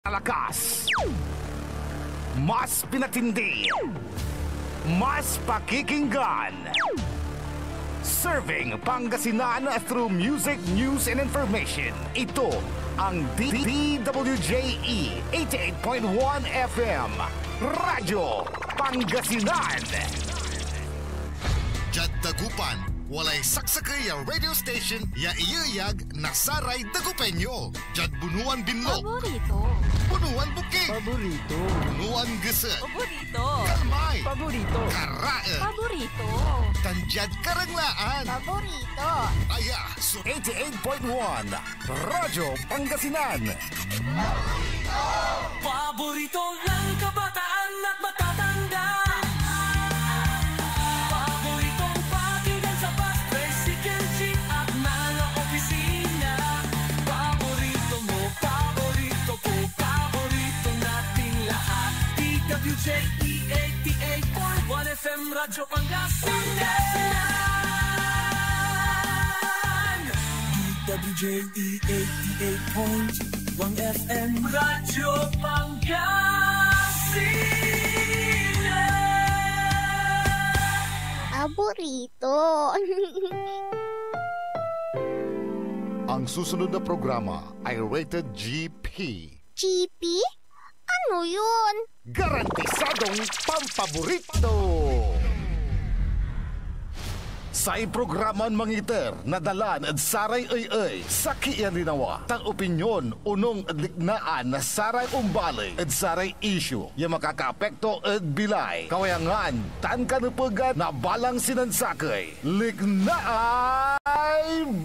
Malakas, mas pinatindi, mas pakikinggan. Serving Pangasinan through music, news, and information. Ito ang DWJE 88.1 FM Radyo Pangasinan. Jad Dagupan, walay saksakay ang radio station ya iyayag nasaray Dagupenyo. Jad Bunuan Binlog. Paborito. Bunuan Bukid. Paborito. Bunuan Geset. Paborito. Kalmay. Paborito. Karae. Paborito. Tanjad Karanglaan. Paborito. Aya, so 88.1 Radyo Pangasinan. Paborito ng kabataan at matatanda. Paboritong pakinggan sa bus, tricycle, jeep at mga opisina. Paborito mo, paborito ko, paborito nating lahat. DWJE 88.1 FM Radyo Pangasinan. DWJE 88.1 FM Radyo Pangasinan. Paborito. Ang susunod na programa ay rated GP. GP? Ano yun? Garantisadong pampaborito. Sa programa'n mangiter, nadalan at saray ay sa kiyan linawa. Tang opinyon, unong lignaan na saray umbalay at saray issue. Yung makakaapekto at bilay. Kawayangan, tan kanupugan na balang sinansakay. Lignaay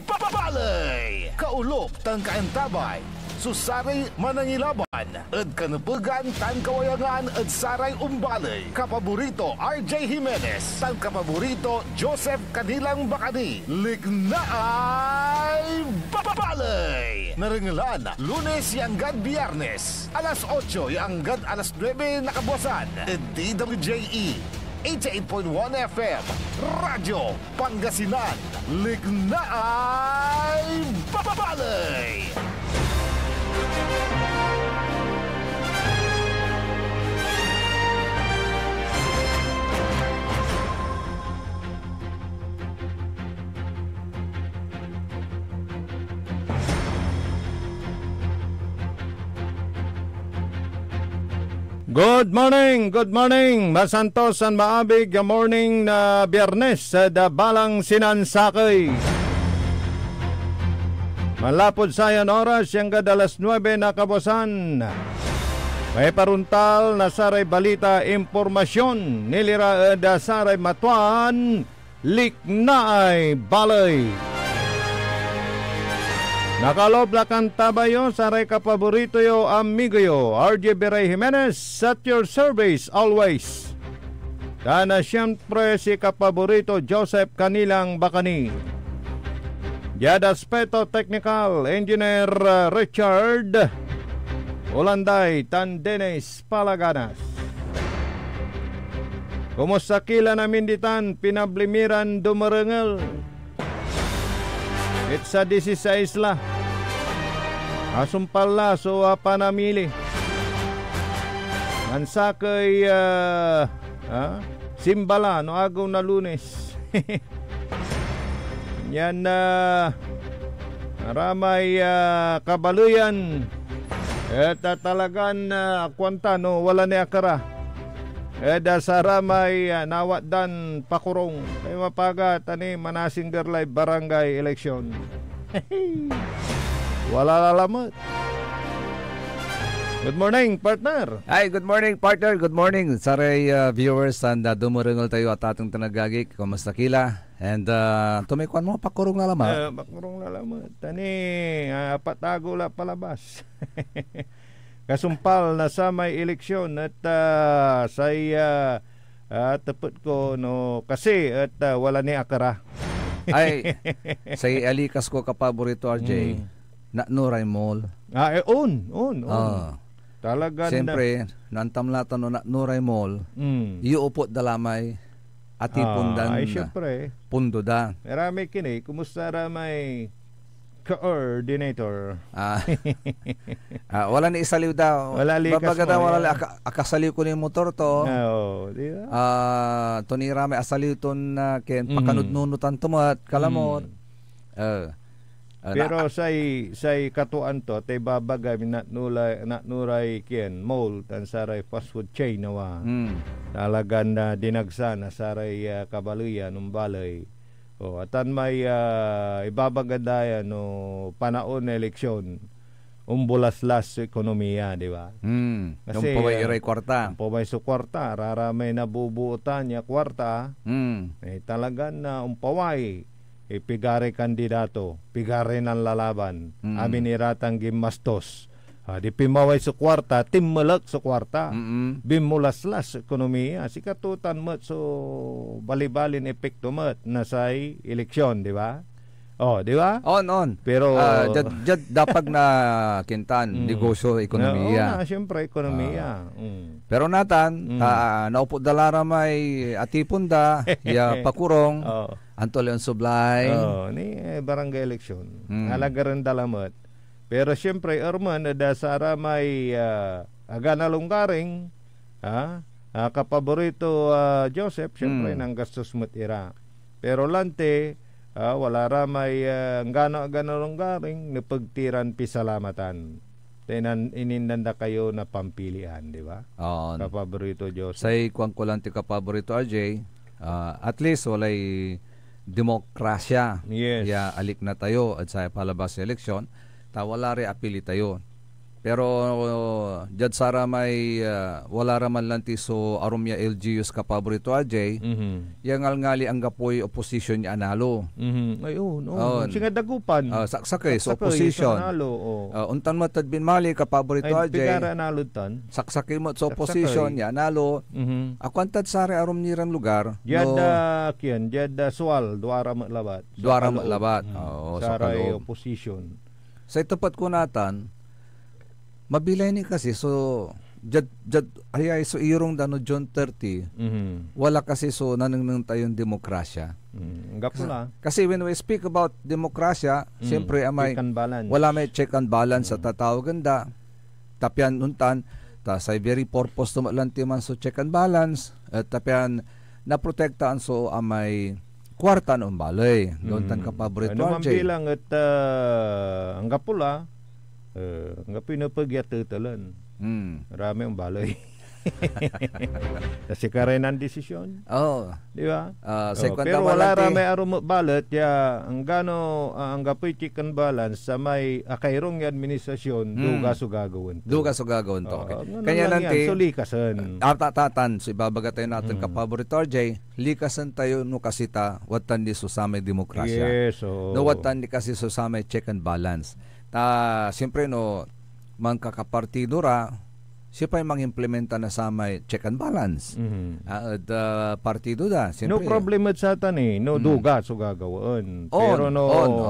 babalay. Kaulop, tan kaentabay. Susaray manangilaban at kanupugan tan kawayangan at saray umbalay. Kapaborito RJ Jimenez, tan kapaborito Joseph Kanilang Bakani. Lignaay babalay. Naringalan, Lunes yanggad Biyernes, alas 8 yanggad alas 9 nakabuasan. At DWJE 88.1 FM Radyo Pangasinan. Lignaay babalay. Good morning, masantos and maabig morning na Biyernes sa Dabalang Sinansakay. Malapod sayan oras yung alas 9 na kabosan. May paruntal na saray balita impormasyon nilira da saray matuan liknaay balay. Nakalob la kantabayo saray kapaborito yo amigo yo RJ Beray Jimenez at your service always. Dana siyempre si kapaborito Joseph Kanilang Bakani. Yada Aspeto Technical Engineer Richard Olanday Tan Dennis Palaganas. Kumusta kila namin ditan pinablimiran dumarengel. It's a 16 la. Asumpal la so panamili. Nansakay simbala no agaw na Lunes. Yan ramay kabaluyan. At talagan kwanta no wala ni akara. Da sa ramay nawat dan pakurong. Kaya mapaga tani manasing derlay barangay eleksyon. Wala lalamat. Good morning, partner. Hi, good morning, partner. Good morning, saray viewers and dumurungal tayo at atong tanagagik. Kumusta kila? And tumikuan mo, pakurong na lamang. Pakurong na lamang. Tani, patago la palabas. Kasumpal na sa may eleksyon at say tepet ko no kasi at wala ni akara. Ay, say alikas ko kapaborito RJ. Na Nuray Mall. On. Talaga siyempre, nantamlatan no na Nuray Mall. Iuupot dalamay at ipundan. Ay, siyempre. Pundo da. Marami kini, kumusta ramay coordinator. Wala ni isaliw daw. Wala likas Babaga mo, daw, wala yeah. akasaliw ko ni motor to. Oo, di ba? Tunira may asaliw ton ken pakanudnunutan tumat kalamot. Pero say katuan to tay babagay natnuray kien mall tan saray fast food chain nawa. Talagan na dinagsa na saray kabaluyan balay. Atan may ibabagadayan no panaon na eleksyon. Umbulaslas sa ekonomiya, di ba? Kasi yung paway iray kwarta. Paway sa kwarta, raramay nabubuutan niya kwarta. Talagan na umpaway. Pigare kandidato, pigare ng lalaban. Amin iratang gimastos. Di pimaway sa kwarta, timmalak sa kwarta. Bimulaslas sa ekonomiya. Sikatutan mat so balibalin epekto mat na say eleksyon, di ba? Di ba? On. Pero jad dapat na kintan negosyo ekonomiya. Siyempre ekonomiya. Pero natan naupo dalara may atipon da ya pakurong antol yung sublay. Ni barangay eleksyon. Halaga rin dalamot. Pero siyempre Erman da sara may agana lunggaring kapaborito Joseph siyempre nang gastos mo't ira. Pero lante wala ra may gana lunggaring napagtiran pisalamatan. Tenan ininanda kayo na pampilian, di ba? Kapaborito Joseph. Say kuang ko lang ti kapaborito RJ, at least walay demokrasya. Yes. Ya alik na tayo at sa palabas sa eleksyon, wala rin apili tayo. Pero jad sara may wala raman lang ti so arumya LGUs kapaborito RJ, yang ngali ang gapoy opposition niya analo. Ay singa dagupan. Saksakay so opposition. Untan mo tad binmali kapaborito RJ. Pigara analo tan. Saksakay mo so opposition niya analo. Ako antad sare arum niran lugar. Jada kian, jada swal duara matlabat. Duara matlabat. Saray opposition. Sa itapat ko natan, mabilay ni kasi so jad ayay so irong dano John 30 wala kasi so nanang tayong demokrasya. Kasi when we speak about demokrasya, siyempre amay wala may check and balance sa tataw ganda tapyan untan ta sa very purpose to lang man so check and balance at tapyan na protektaan so amay kwarta ng balay doon tan kapaborito ano man bilang at ang gapula nga pinapagyatutalan. Marami ang balay. Kasi karenan desisyon. Di ba? Pero wala ramay arum balot ya ang gano ang gapoy chicken balance sa may akairong administrasyon duga so gagawin to. Okay. Kanya nanti so likasan. Tatan so ibabagay natin kapaborito RJ, likasan tayo no kasita watan di so sa may demokrasya. Yes, no watan di kasi so sa may check and balance. Siyempre no man kakapartido ra siya mag-implementa na sa may check and balance. At partido da siyempre. No problem at sa tan no duga so gagawaan. Pero no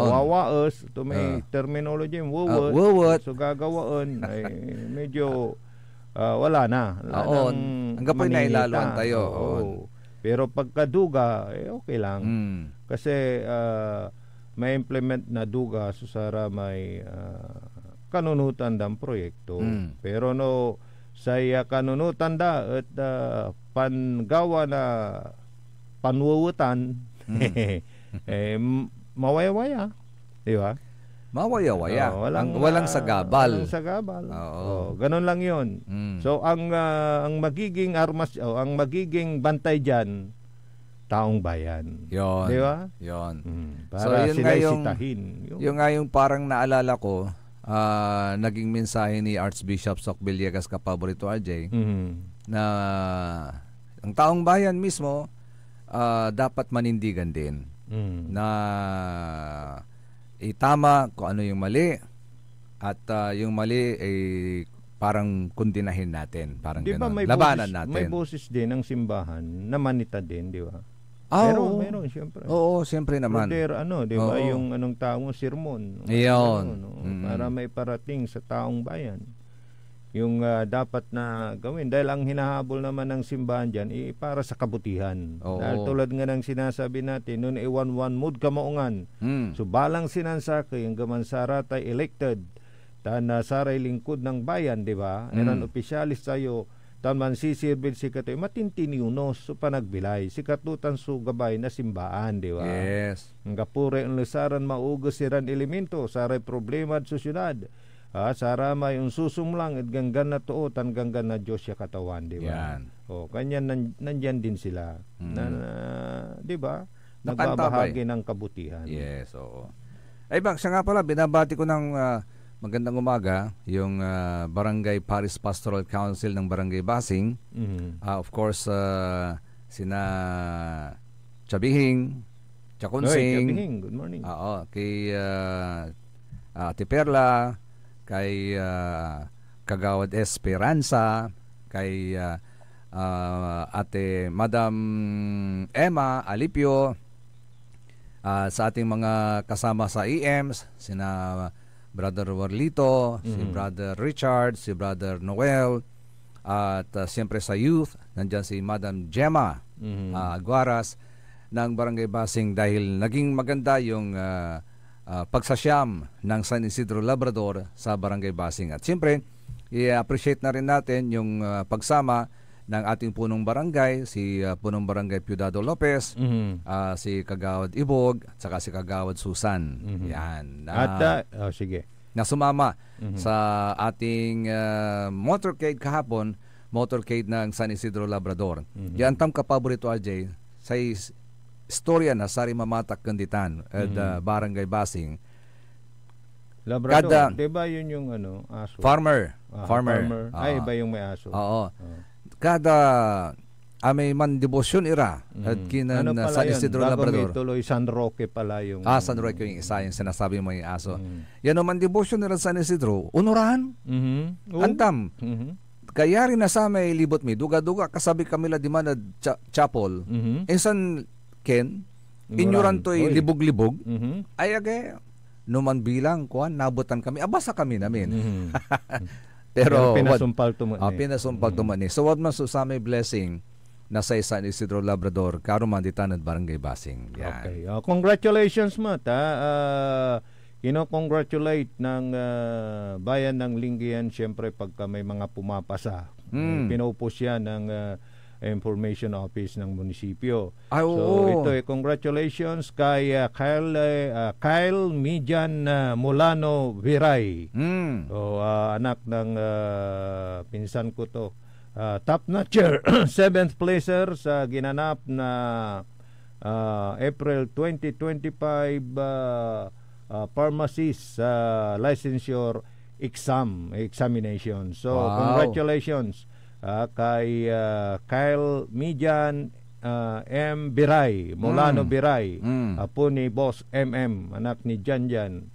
wawaas to may terminology wawat so gagawaan ay medyo wala na. Ang gapoy na ilaluan tayo. Pero pagkaduga okay lang. Kasi may implement na duga so sara may kanunutan dang proyekto. Pero no saya kanunutan da at pangawa na panwuwutan mawaya-waya, di ba? Mawaya-waya. Walang sagabal. Walang sagabal. Ganun lang 'yon. So ang magiging armas ang magiging bantay diyan taong bayan. Yon. Di ba? Yon. Para yun sila sitahin. Yung nga yung parang naalala ko, naging mensahe ni Archbishop Sok Villegas kapaborito RJ, na ang taong bayan mismo dapat manindigan din. Na itama kung ano yung mali at yung mali ay parang kundinahin natin, parang diba gano'n. Labanan natin. May boses din ng simbahan na manita din, di ba? Meron siyempre. Oo, siyempre naman. Brother, di ba, yung anong taong sermon. Iyon. Para may parating sa taong bayan. yung dapat na gawin. Dahil ang hinahabol naman ng simbahan dyan, para sa kabutihan. Oo. Dahil tulad nga ng sinasabi natin, noon iwan-wan mood kamaungan. So balang sinansakay, yung gamansara tay elected, tan saray lingkod ng bayan, di ba? Eran opisyalis tayo, tan man sisirbil si katoy, matintiniunos, so panagbilay, si katutan su gabay na simbaan, di ba? Yes. Ang kapure ang lusaran maugos siran elemento, saray problema at susyudad. Sara may yung susumlang at ganggan na tuo tan ganggan na Diyos ya katawan, di ba? Yan. Kanya nandyan din sila. Di ba? Nakantabay. Nagbabahagi ng kabutihan. Yes, oo. Ay bang, siya nga pala, binabati ko ng magandang umaga yung Barangay Parish Pastoral Council ng Barangay Basing. Of course, sina Chabihing, Chakunsing. Chabihing, good morning. Oo, kay Ate Perla, kay Kagawad Esperanza, kay Ate Madam Emma Alipio, sa ating mga kasama sa EMs, sina Brother Warlito, si Brother Richard, si Brother Noel, at siyempre sa youth, nandyan si Madam Gemma Aguaras ng Barangay Basing, dahil naging maganda yung pagsasyam ng San Isidro Labrador sa Barangay Basing. At siyempre, i-appreciate na rin natin yung pagsama ng ating punong barangay, si punong barangay Piudado Lopez, si Kagawad Ibog, at saka si Kagawad Susan. Yan. Sige. Na sumama sa ating motorcade kahapon, motorcade ng San Isidro Labrador. Yan tam kapaborito, RJ, sa istorya na sari mamatak kanditan at Barangay Basing. Labrador, di ba yun yung aso? Farmer. Ay, iba yung may aso. Oo. Kada may man debosyon ira at kinan San Isidro Labrador. Bago may tuloy, San Roque pala yung... San Roque yung isa, yung sinasabi mo yung aso. Yan naman debosyon ira San Isidro, unorahan. Antam. Kaya rin na sa may libot mi, duga-duga kasabi kamila di man chapel. Insan Ken, inyuran to'y libog-libog, ay agay, numan bilang, nabutan kami, abasa kami namin. Pero pinasumpal tuman. Pinasumpal tuman. So, wad man sa may blessing na sa San Isidro Labrador, karuman ditan at Barangay Basing. Yan. Okay. Congratulations, Matt. Congratulate ng bayan ng Lingayen, siyempre pagka may mga pumapasa. Pinupos yan ng Information Office ng munisipyo. So ito congratulations kay Kyle Mijan Molano Viray. Anak ng pinsan ko to. Top notcher, 7th placer sa ginanap na April 2025 pharmacist licensure examination. So congratulations kay Kyle Mijan M. Biray, Molano Biray, apo ni Boss MM, anak ni Janjan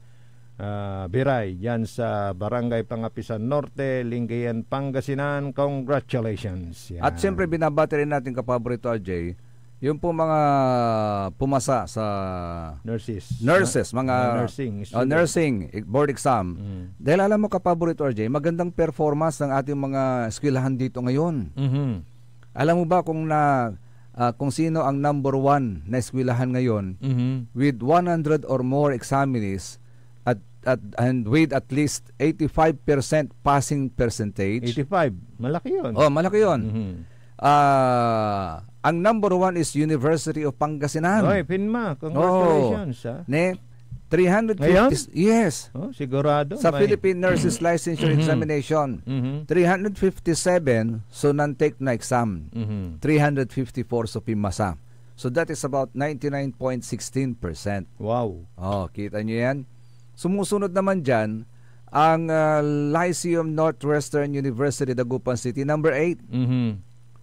Biray, yan sa Barangay Pangapisan Norte, Lingayen, Pangasinan. Congratulations. Yan. At siyempre binabati rin natin kapaborito, RJ, yung po mga pumasa sa nurses, mga nursing board exam. Dahil alam mo kapaborito, RJ, magandang performance ng ating mga eskwelahan dito ngayon. Alam mo ba kung sino ang number 1 na eskwelahan ngayon with 100 or more examinees and with at least 85% passing percentage? 85, malaki yun. Malaki yun. Ang number 1 is University of Pangasinan. Oy, Pinma, congratulations. Ne, 350. Ngayon? Yes. Sigurado. Sa Philippine Nurses Licensure Examination, 357 so non-take na exam. 354 so pimasa. So that is about 99.16%. Wow. Kita nyo yan? Sumusunod naman dyan ang Lyceum Northwestern University, Dagupan City, number 8.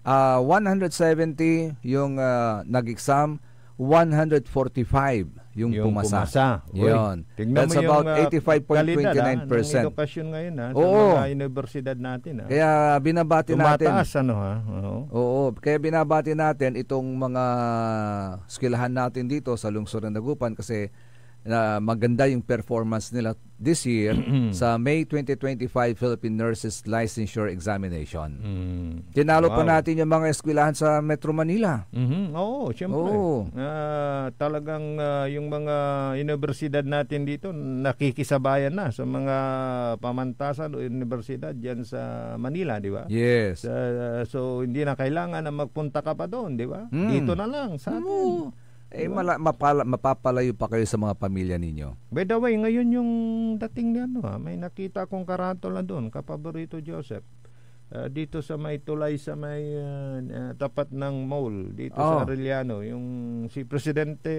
170 yung nag-exam, 145 yung pumasa. Yun. Tingnan That's mo about yung 85.29%. ng edukasyon ngayon sa mga universidad natin. Kaya binabati natin. Tumataas Oo. Kaya binabati natin itong mga eskwelahan natin dito sa lungsod ng Dagupan kasi na maganda yung performance nila this year sa May 2025 Philippine Nurses Licensure Examination. Tinalo pa natin yung mga eskwelahan sa Metro Manila. Oo, siyempre. Oo. Talagang yung mga universidad natin dito nakikisabayan na sa mga pamantasan o universidad dyan sa Manila, di ba? Yes. So hindi na kailangan na magpunta ka pa doon, di ba? Dito na lang sa atin. Mapapalayo pa kayo sa mga pamilya ninyo. By the way, ngayon yung dating ni may nakita kong karatula doon, Kapaborito Joseph. Dito sa may tulay sa may tapat ng mall dito sa Arellano, yung si Presidente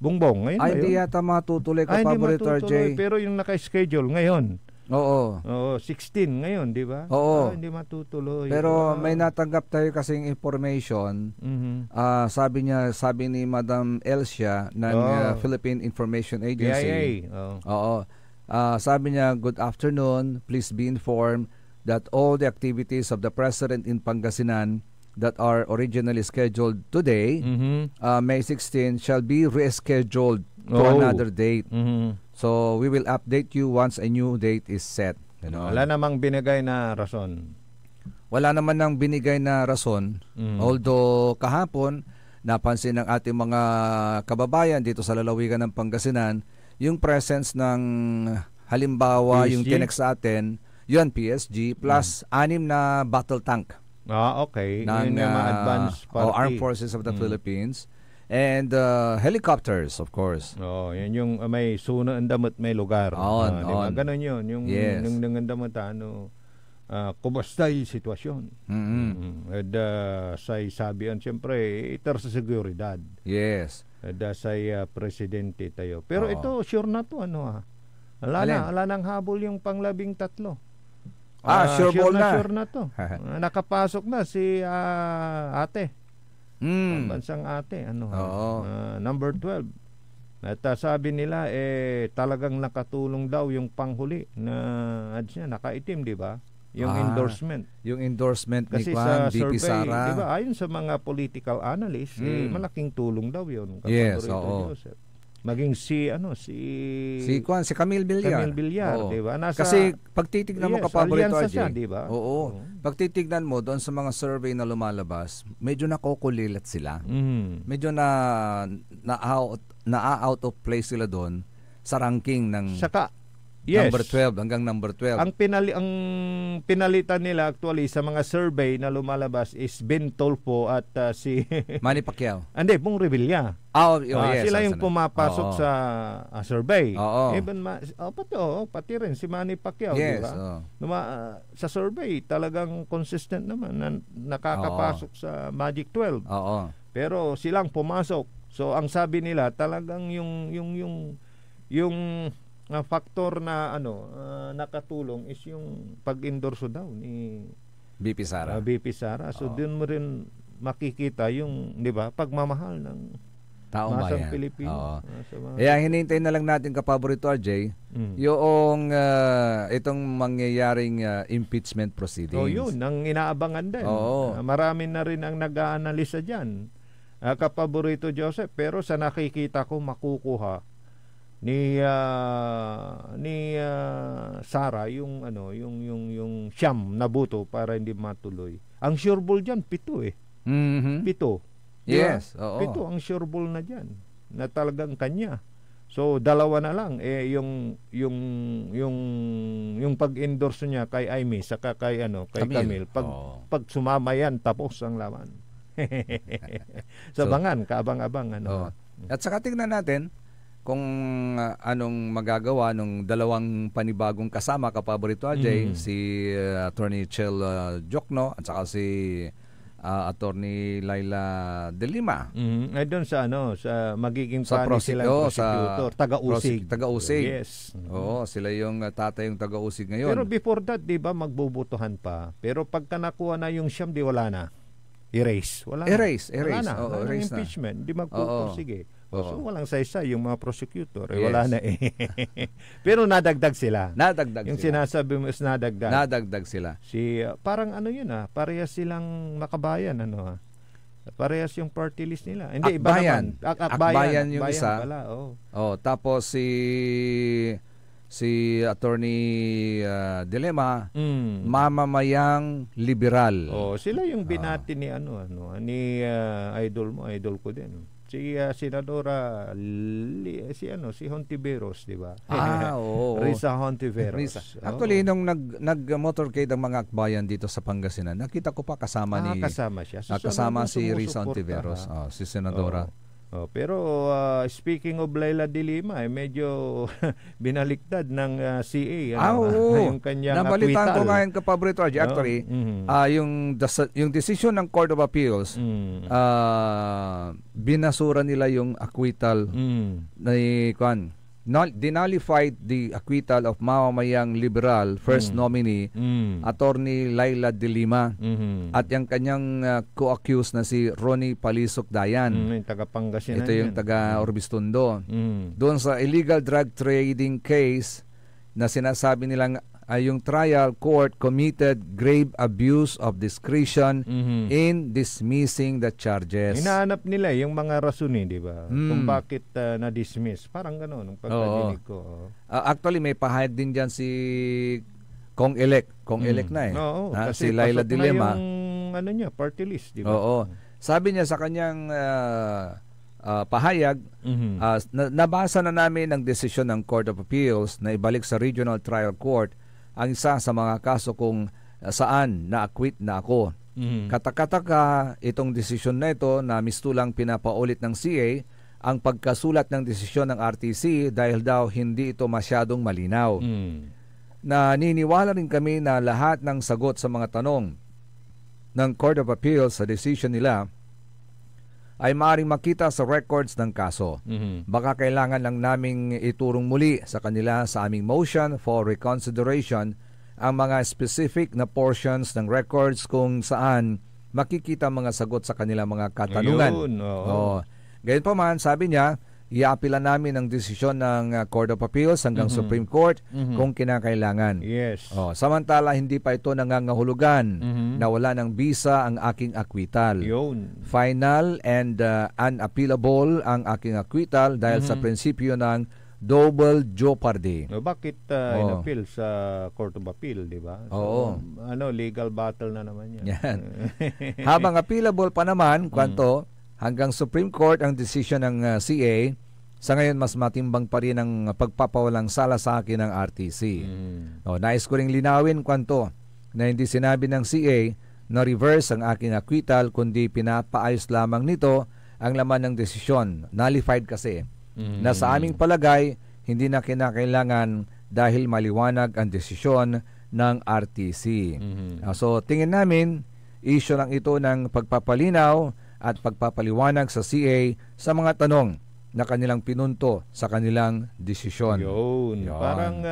Bongbong ngayon. Hindi yata matutuloy, hindi Kapaborito RJ. pero yung naka-schedule ngayon. Oo. 16 ngayon, di ba? Oo. Hindi matutuloy. Pero may natanggap tayo kasing information. Sabi ni Madam Elsia ng Philippine Information Agency. PIA. Oo. Sabi niya, good afternoon. Please be informed that all the activities of the President in Pangasinan that are originally scheduled today, May 16, shall be rescheduled to another date. So we will update you once a new date is set. Wala namang binigay na rason. Wala naman nang binigay na rason. Although kahapon, napansin ng ating mga kababayan dito sa lalawigan ng Pangasinan, yung presence ng halimbawa PSG? yung tinex sa atin, yun PSG, plus 6 na battle tank. Okay. Ng Yun yung mga advanced party. Armed Forces of the Philippines. And helicopters, of course. Yan yung may suna ang damot may lugar. On. Ganon yun. Yung nangandamat, kumastay sitwasyon. At say sabihan, siyempre, iter sa seguridad. Yes. At say presidente tayo. Pero ito, sure na to, Ala nang habol yung pang-13. Sure na. Sure na to. Nakapasok na si ate. Bansang ate, number 12. At sabi nila, talagang nakatulong daw yung panghuli na ads niya, nakaitim, di ba? Yung endorsement. Yung endorsement kasi ni Kwan, sa VP survey, Sara. di ba, ayon sa mga political analysts, malaking tulong daw yun. Yes, Joseph. Maging si Camille Villar. Camille Villar, di ba? Kasi pagtitignan mo, Kapaborito RJ, siya, di ba? Oo. Pagtitignan mo doon sa mga survey na lumalabas, medyo nakukulilat sila. Medyo na-out of place sila doon sa ranking ng number 12 hanggang number 12. Ang pinalitan nila actually sa mga survey na lumalabas is Ben Tolpo at si Manny Pacquiao. Hindi, Bong Revilla. Yes, sila yung pumapasok sa survey. Even pati rin si Manny Pacquiao, yes, di ba? Sa survey talagang consistent naman na nakakapasok sa Magic 12. Pero silang pumasok. So ang sabi nila talagang yung factor na nakatulong is yung pag-endorso daw ni VP Sara. So doon mo rin makikita yung, 'di ba, pagmamahal ng taong bayan. Pilipino. Kaya hinihintay na lang natin, Kapaborito RJ, yung itong mangyayaring impeachment proceedings. Yun, ang inaabangan din. Marami na rin ang nag-aanalisa diyan. Kapaborito Joseph, pero sa nakikita ko makukuha ni Sara yung siyam na boto para hindi matuloy. Ang sure ball diyan 7 7. Yes, Diba? 7 ang sure ball na diyan na talagang kanya. So 2 na lang yung pag-endorse niya kay Aimee saka kay Camille. Pag sumama yan, tapos ang laban. So kaabang-abang At saka tingnan natin kung anong magagawa ng dalawang panibagong kasama, Kapaborito RJ, si Attorney Chel Jokno at saka si Attorney Laila De Lima. Ay doon sa magiging prosecutor, taga-usig. Yes. Sila yung tatay yung taga-usig ngayon. Pero before that, 'di ba, magbubutuhan pa. Pero pagka nakuha na yung siyam, di wala na. Erase. Wala na. Erase. Wala na impeachment. Di magpupursige. So walang saysay yung mga prosecutor. Wala na Pero nadagdag sila. Yung sinasabi mo is nadagdag. Nadagdag sila. Parang yun parehas silang makabayan Parehas yung party list nila. Hindi, Akbayan. iba naman. Akbayan yung Akbayan isa. pala, oh. Oh, tapos si Attorney Dilema, mamamayang liberal. Oh, sila yung binati ni ni idol ko din. Si Senadora si Hontiveros, di ba? Oo. Risa Hontiveros. Risa. Actually, nung nag-motorcade ang mga akbayan dito sa Pangasinan, nakita ko pa kasama kasama siya. kasama si Risa sumusuporta, Hontiveros, si Senadora. Pero speaking of Laila de Lima, medyo binaliktad ng CA yung kanyang nabalitaan ko acquittal. ngayon kapabrito actually yung decision ng Court of Appeals binasura nila yung acquittal na dinullified the acquittal of mamamayang liberal first nominee Attorney Laila de Lima at yung kanyang co-accused na si Ronnie Palisok Dayan. Yung taga Pangasinan. Ito yung taga Orbistondo. Doon sa illegal drug trading case na sinasabi nilang yung trial court committed grave abuse of discretion in dismissing the charges. Hinahanap nila yung mga rason, di ba? Kung bakit na-dismiss. Parang gano'n, ang pagkadinig ko. Actually, may pahayag din dyan si Kong-elect. Kong-elect na eh. Oo, si Laila Dilema. Yung party list, di ba? Oo. Sabi niya sa kanyang pahayag, nabasa na namin ang desisyon ng Court of Appeals na ibalik sa Regional Trial Court ang isa sa mga kaso kung saan na-acquit na ako. Katakataka itong desisyon na ito na mistulang pinapaulit ng CA ang pagkasulat ng desisyon ng RTC dahil daw hindi ito masyadong malinaw. Naniniwala rin kami na lahat ng sagot sa mga tanong ng Court of Appeals sa decision nila ay maaaring makita sa records ng kaso. Baka kailangan lang naming iturong muli sa kanila sa aming motion for reconsideration ang mga specific na portions ng records kung saan makikita mga sagot sa kanila mga katanungan. Gayon pa man, sabi niya, i-apila namin ang desisyon ng Court of Appeals hanggang Supreme Court kung kinakailangan. Yes. Samantala, hindi pa ito nangangahulugan na wala ng bisa ang aking acquittal. Final and unappealable ang aking acquittal dahil sa prinsipyo ng double jeopardy. Bakit in-appeal sa Court of Appeal, di ba? So, legal battle na naman yan. Habang appealable pa naman, hanggang Supreme Court ang desisyon ng CA, sa ngayon mas matimbang pa rin ang pagpapawalang sala sa akin ng RTC. Nais ko ring linawin na hindi sinabi ng CA na reverse ang aking acquittal kundi pinapaayos lamang nito ang laman ng desisyon. Nullified kasi. Na sa aming palagay, hindi na kinakailangan dahil maliwanag ang desisyon ng RTC. So tingin namin, issue lang ito ng pagpapalinaw at pagpapaliwanag sa CA sa mga tanong na kanilang pinunto sa kanilang desisyon. Yun. Parang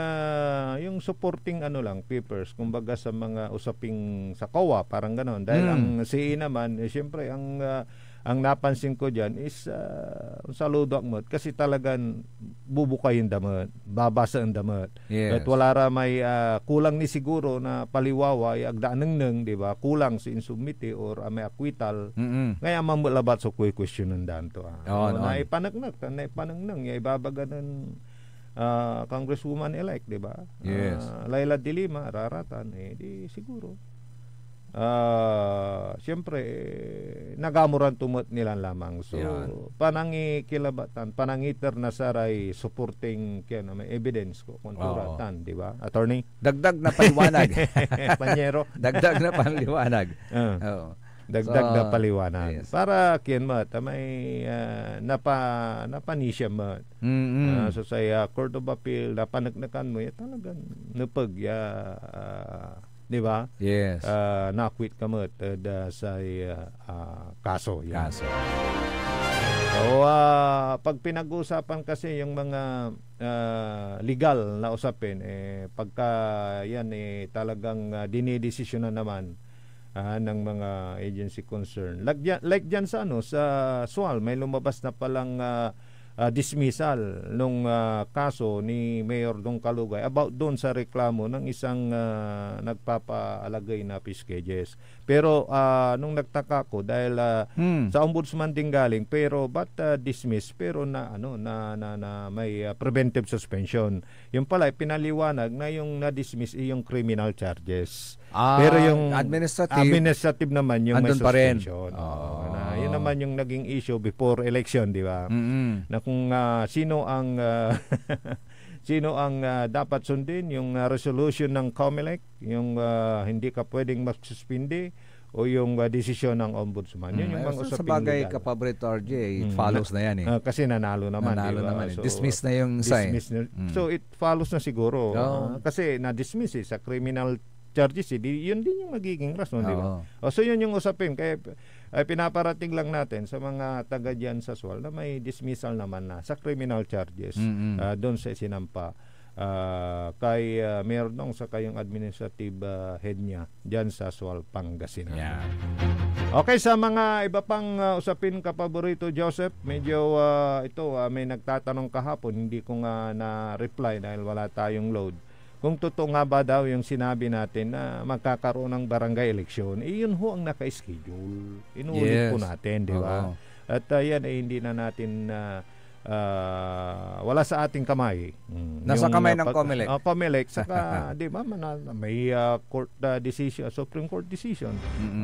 yung supporting papers, kumbaga sa mga usaping sa COA, parang gano'n. Dahil ang CA naman, siyempre, ang napansin ko dyan is saludo akmat kasi talagang bubukayin damat, babasa ang damat. At wala ra may kulang ni siguro na paliwawa agdaaneng di ba? Kulang si insubmiti or may acquittal. Ngaya mamulabat so question ng danto. Na ipanagnak, na ipanangnang, ibabaganan Congresswoman-elect, di ba? Laila de Lima, raratan, di siguro. Siyempre nagamuran tumot nila lamang. So panangi kilabatan, panangiter na saray supporting may evidence ko konturatan, di ba? Attorney? Dagdag na paliwanag. Panyero. Dagdag na paliwanag. Dagdag na paliwanag. Para mat may napanisya mat. So sa Court of Appeal napanagnakan mo talagang napag di ba? Yes. Na-quit ka mo sa kaso. Kaso. So, pag pinag-uusapan kasi yung mga legal na usapin, pagka yan talagang dinidesisyon na naman ng mga agency concern. Like dyan sa sa SWAL, may lumabas na palang dismissal nung kaso ni Mayor Dong Kalugay about doon sa reklamo ng isang nagpapaalagay na piscages. Pero nung nagtaka ko dahil sa ombudsman din galing, pero but dismiss, pero na may preventive suspension. Yung pala pinaliwanag na yung na-dismiss yung criminal charges. Pero yung administrative naman yung may suspension. Yun naman yung naging issue before election, di ba? Na kung sino ang sino ang dapat sundin, yung resolution ng COMELEC, yung hindi ka pwedeng magsuspindi, o yung desisyon ng ombudsman. Yun yung mga usaping sa bagay, legal. Kapabrito RJ, it follows na yan eh. Kasi nanalo naman. Nanalo diba? naman eh. So, Dismiss na yung sign. So it follows na siguro. Kasi na-dismiss sa criminal charges, yun din yung magiging rason, di ba? So yun yung usapin. Kaya pinaparating lang natin sa mga taga dyan sa SWAL na may dismissal naman na sa criminal charges doon sa sinampa kay Mayor Dong sa kayong administrative head niya dyan sa SWAL, Pangasinan. Yeah. Okay, sa mga iba pang usapin, Kapaborito Joseph, medyo may nagtatanong kahapon, hindi ko nga na-reply dahil wala tayong load. Kung totoo nga ba daw yung sinabi natin na magkakaroon ng barangay election, yun ho ang naka-schedule. Inuulit po natin, di ba? At yan ay hindi na natin wala sa ating kamay. Nasa kamay ng COMELEC. COMELEC, saka di ba may court decision, Supreme Court decision.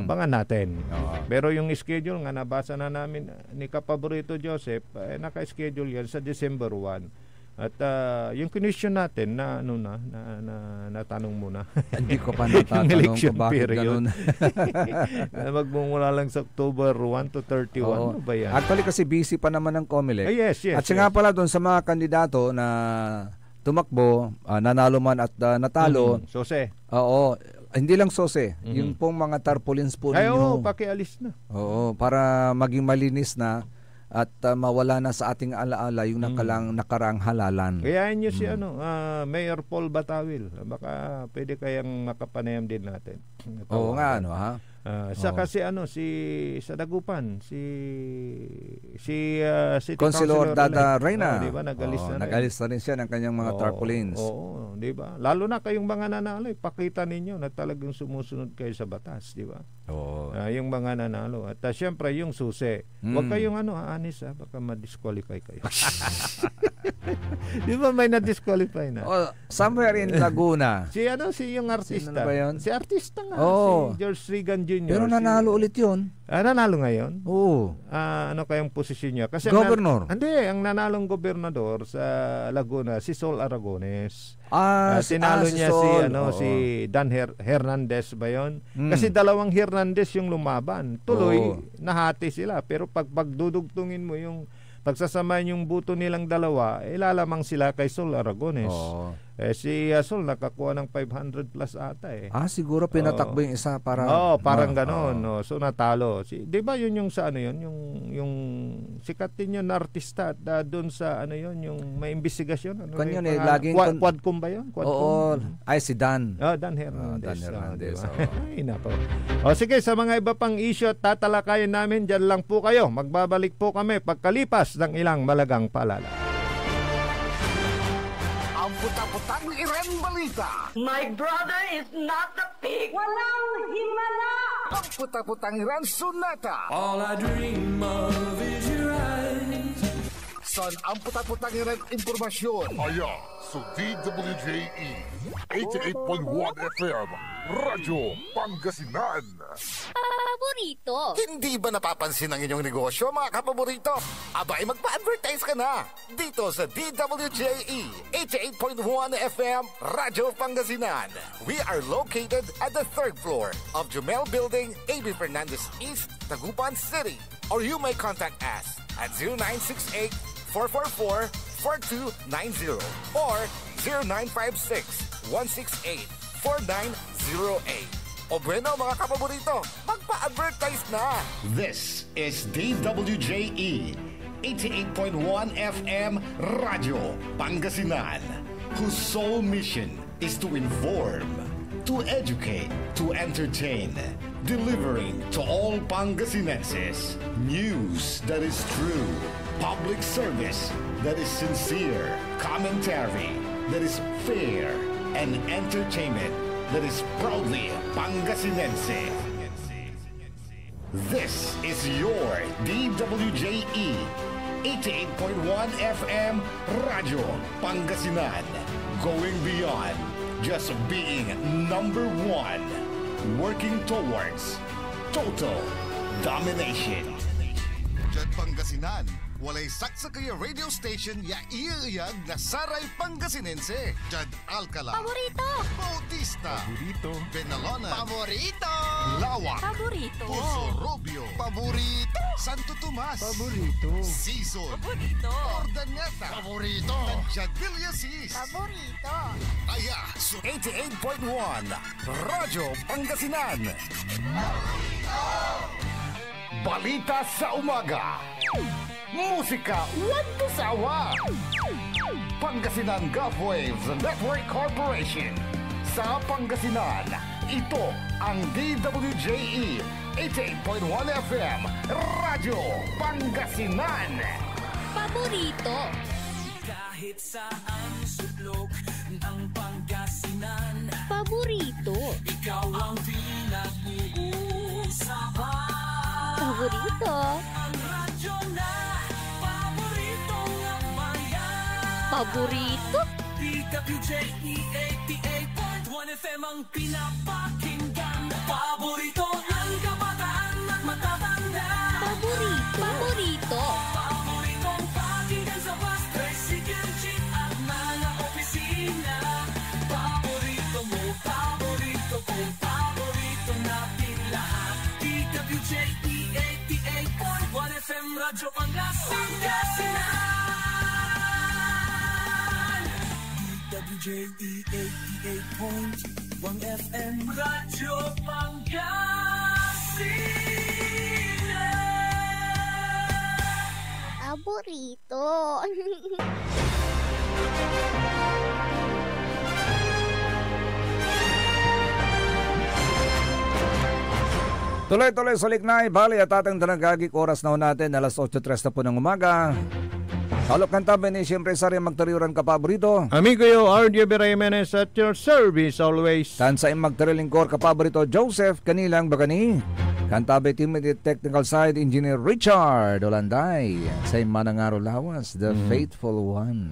Abangan natin. Pero yung schedule nga nabasa na namin ni Kapaborito Joseph, naka-schedule yan sa December 1. At yung question natin na natanong mo na. Hindi ko pa natatanong kung bakit ganun. Magmumula lang sa October 1 to 31. Ano ba yan? Actually kasi busy pa naman ng COMELEC. Yes. At nga pala doon sa mga kandidato na tumakbo, nanalo man at natalo. Sose. Oo. Hindi lang sose. Yung pong mga tarpaulins po ninyo. Pakialis na. Oo. Para maging malinis na at mawala na sa ating alaala yung nakaraang halalan. Kayain nyo si Mayor Paul Batawil. Baka pwede kayang makapanayam din natin. Oo nga, Saka si sa Dagupan, si City Councilor Dada Reyna. Di ba nagalis na rin siya ng kanyang mga tarpaulins. Oo, di ba? Lalo na kayong mga nanalo, pakita ninyo na talagang sumusunod kayo sa batas, di ba? Oo. Yung mga nanalo. At syempre yung susi. Huwag kayong anis baka ma-disqualify kayo. Di ba may na-disqualify na? Somewhere in Laguna. si yung artista. Sino ba yun? Si artista nga. Si George Regan Jr. Pero nanalo ulit yun. Nanalo ngayon? Oo. Ano kayang posisyon niya? Kasi Governor. Hindi, ang nanalong gobernador sa Laguna, si Sol Aragones. Tinalo niya si Dan Hernandez ba yun? Kasi dalawang Hernandez yung lumaban. Tuloy, nahati sila. Pero pagdudugtungin mo yung pagsasamahin yung buto nilang dalawa, lalamang sila kay Sol Aragones. Si Sol nakakuha ng 500 plus ata eh. Siguro pinatakbo yung isa para... parang gano'n. So natalo. Di ba yun yung sa yung sikat din yun na artista doon sa yung may investigasyon. Kanyon laging... Quadcom ba yun? Si Dan. Dan Hernandez. Dan Hernandez. Ay, nako. Sige, sa mga iba pang issue, tatalakayin namin. Diyan lang po kayo. Magbabalik po kami pagkalipas ng ilang malagang paalala. Ang puta-putang Iren Balita. My brother is not a pig. Walang himala. Ang puta-putang Iren Sunata. All I dream of is your eyes. Son, ang puta-putang Iren Impormasyon. Aya, sa DWJE 88.1 FM, Radyo Pangasinan. Paborito. Hindi ba napapansin ang inyong negosyo, mga kapaborito? Abay, magpa-advertise ka na dito sa DWJE 88.1 FM, Radyo Pangasinan. We are located at the 3rd floor of Jumel Building, A.B. Fernandez East, Tagupan City. Or you may contact us at 0968-444-4290 or 0956-168-4908. O bueno, mga kapaborito, magpa-advertise na! This is DWJE 88.1 FM Radyo Pangasinan, whose sole mission is to inform, To educate, to entertain, delivering to all Pangasinenses news that is true, public service that is sincere, commentary that is fair, and entertainment that is proudly Pangasinense. This is your DWJE 88.1 FM Radyo Pangasinan, going beyond just being number one, working towards total domination. Diyan Pangasinan, walay saksakaya radio station ya iiyag na Saray Pangasinense. Diyan Alcala, Paborito! Bautista, Burrito. Benalona, Paborito! Lawak, Paborito! Puso Rubio, Paborito, Santo Tomas, Paborito. Season, Paborito! Ordaneta, Paborito, Jadiliasis, Paborito! Aya, so 88.1 Radyo Pangasinan. Balita sa umaga. Musika walang sawa. Pangasinan Gulf Waves Network Corporation. Sa Pangasinan, ito ang DWJE 88.1 FM Radyo Pangasinan. Paborito! Kahit saan sulok ng Pangasinan, Paborito! ikaw ang pinag-uusapan. Paborito! Ang radyo na paborito ng bayan. Paborito! DWJE 88.1 FM ang pinapakinggan. Paborito ng kabataan at matatanda. Paborito! Paborito! Paboritong pakinggan sa bus, tricycle, jeep at mga opisina. Paborito mo, paborito ko, paborito natin lahat. DWJE 88.1 FM Radyo Pangasinan. DWJE 88.1 FM Radyo Pangasinan. Paborito! Tuloy-tuloy sa Liknay, bali at ating danagagik oras na ho natin, alas 8:03 na po ng umaga. Kalop kantabi ni siyempre sari magtariuran ka paborito. Amigo yo, RJ Jimenez at your service always. Tansa im magtarilingkor ka paborito Joseph kanilang bagani. Kantabi team with the technical side engineer Richard Olanday. Sa Manangaro Lawas, the faithful one.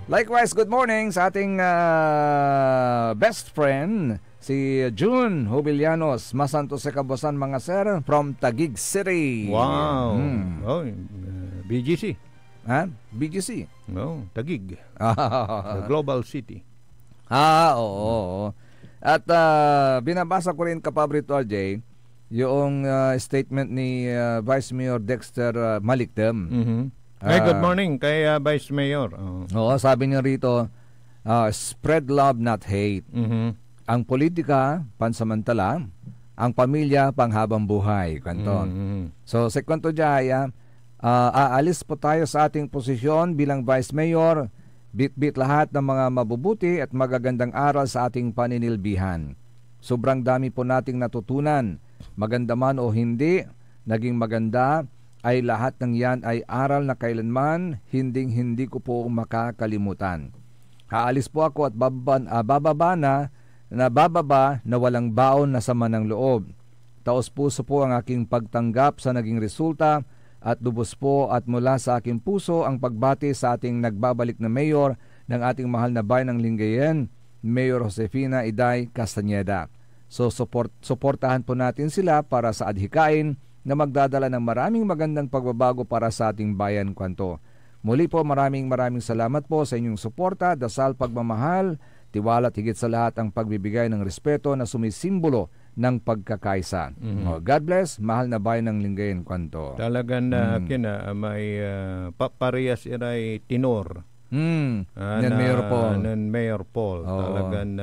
Likewise, good morning sa ating best friend si June Hubillanos, Masanto sa Kabusan mga sir, from Taguig City. Wow. Oh, BGC. Ha? BGC? No, Taguig. The global city. Oo. At binabasa ko rin kapabrito RJ yung statement ni Vice Mayor Dexter Malikdem. Hey, good morning kay Vice Mayor. Oo, sabi niya rito, spread love not hate. Ang politika, pansamantala, ang pamilya, panghabang buhay. Kanton. So, sa kwento dyan, aalis po tayo sa ating posisyon bilang Vice Mayor, bit-bit lahat ng mga mabubuti at magagandang aral sa ating paninilbihan. Sobrang dami po nating natutunan. Maganda man o hindi, naging maganda, ay lahat ng yan ay aral na kailanman hindi ko po makakalimutan. Haalis po ako at bababa na walang baon na sama ng loob. Taos puso po ang aking pagtanggap sa naging resulta at lubos po at mula sa aking puso ang pagbati sa ating nagbabalik na mayor ng ating mahal na bayan ng Lingayen, Mayor Josefina Iday Castañeda. So suportahan po natin sila para sa adhikain na magdadala ng maraming magandang pagbabago para sa ating bayan kwanto. Muli po maraming salamat po sa inyong suporta, dasal, pagmamahal, tiwala at higit sa lahat ang pagbibigay ng respeto na sumisimbolo ng pagkakaisa. God bless, mahal na bayan ng Lingayen kwanto. Talagang may parehas iray tinor. Nan Mayor Paul. Nan Mayor Paul. Oo. Talagang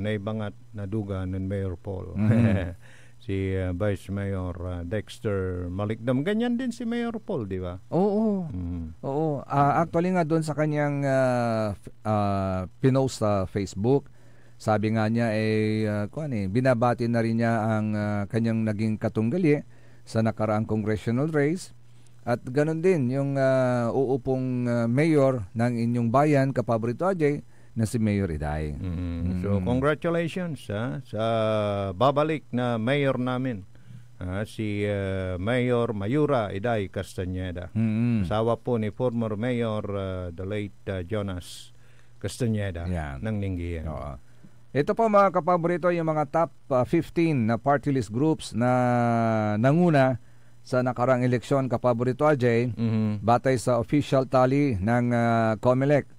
naibangat na duga nan Mayor Paul. Si Vice Mayor Dexter Malikdam. Ganyan din si Mayor Paul, di ba? Oo. Actually nga doon sa kanyang pinost sa Facebook, Sabi nga niya binabati na rin niya ang kanyang naging katunggali sa nakaraang congressional race. At ganun din yung uupong mayor ng inyong bayan, kapaborito Ajay, na si Mayor Iday. So congratulations sa babalik na mayor namin. Si Mayor Mayura Iday Castañeda. Asawa po ni former Mayor the late Jonas Castañeda ng Lingayen. Ito po mga kapaborito yung mga top 15 na party list groups na nanguna sa nakarang eleksyon, kapaborito Ajay. Batay sa official tally ng COMELEC.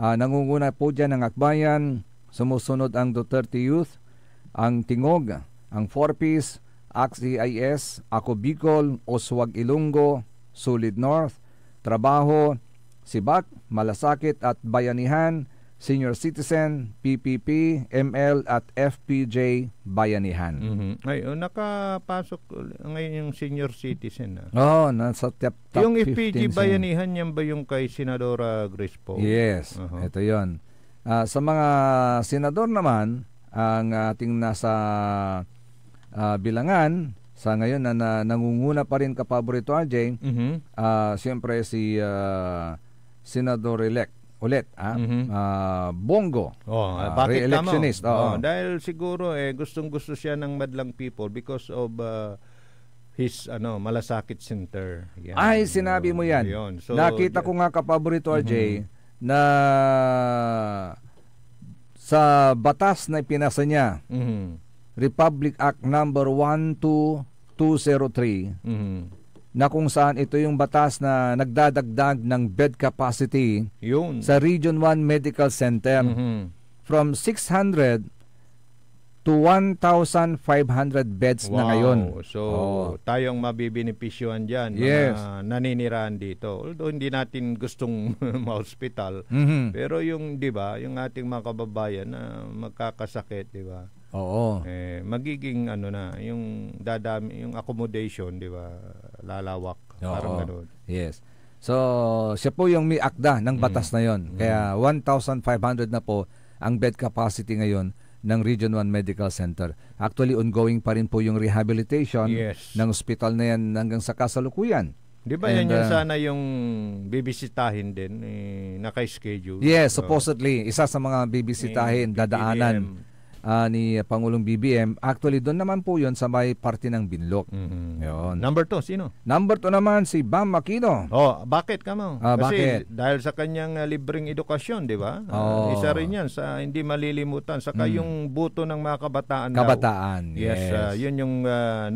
Nangunguna po dyan ang Akbayan, sumusunod ang Duterte Youth, ang Tingog, ang 4Ps, AXIS, Ako Bicol, Oswag Ilonggo, Sulid North, Trabaho, Sibak, Malasakit at Bayanihan, Senior Citizen, PPP, ML at FPJ Bayanihan. Ay, nakapasok ngayon yung Senior Citizen. Nasa top 15. Yung FPJ Bayanihan, yan ba yung kay Senadora Grace Poe? Yes, ito yon. Sa mga senador naman, ang ating nasa bilangan, sa ngayon na nangunguna pa rin kapaborito Ajay, siyempre si Senador-elect ulit, Bongo, bakit re-electionist. Dahil siguro gustong-gusto siya ng madlang people because of his Malasakit Center. Yan. Ay, sinabi mo yan. So, nakita ko nga kapaborito Ajay na sa batas na ipinasa niya, Republic Act number 12203, na kung saan ito yung batas na nagdadagdag ng bed capacity sa Region 1 Medical Center from 600 to 1,500 beds na ngayon. So, tayong mabibinipisyuhan dyan, mga naninirahan dito. Although hindi natin gustong ma-hospital, pero yung, di ba, yung ating mga kababayan na magkakasakit, di ba? Magiging yung dadami, yung accommodation, di ba, lalawak, parang gano'n. Yes. So, siya po yung may akda ng batas na yon. Kaya 1,500 na po ang bed capacity ngayon ng Region 1 Medical Center. Actually, ongoing pa rin po yung rehabilitation ng ospital na yan hanggang sa kasalukuyan. Di ba yan sana yung bibisitahin din, naka-schedule? Yes, supposedly. Isa sa mga bibisitahin, dadaanan ni Pangulong BBM. Actually, doon naman po yun sa may parte ng Binlok. Yun. Number 2, sino? Number 2 naman si Bam Aquino. Bakit ka mo? Kasi dahil sa kanyang libreng edukasyon, di ba? Isa rin yan sa hindi malilimutan. Saka yung buto ng mga kabataan. Yes. Yun yung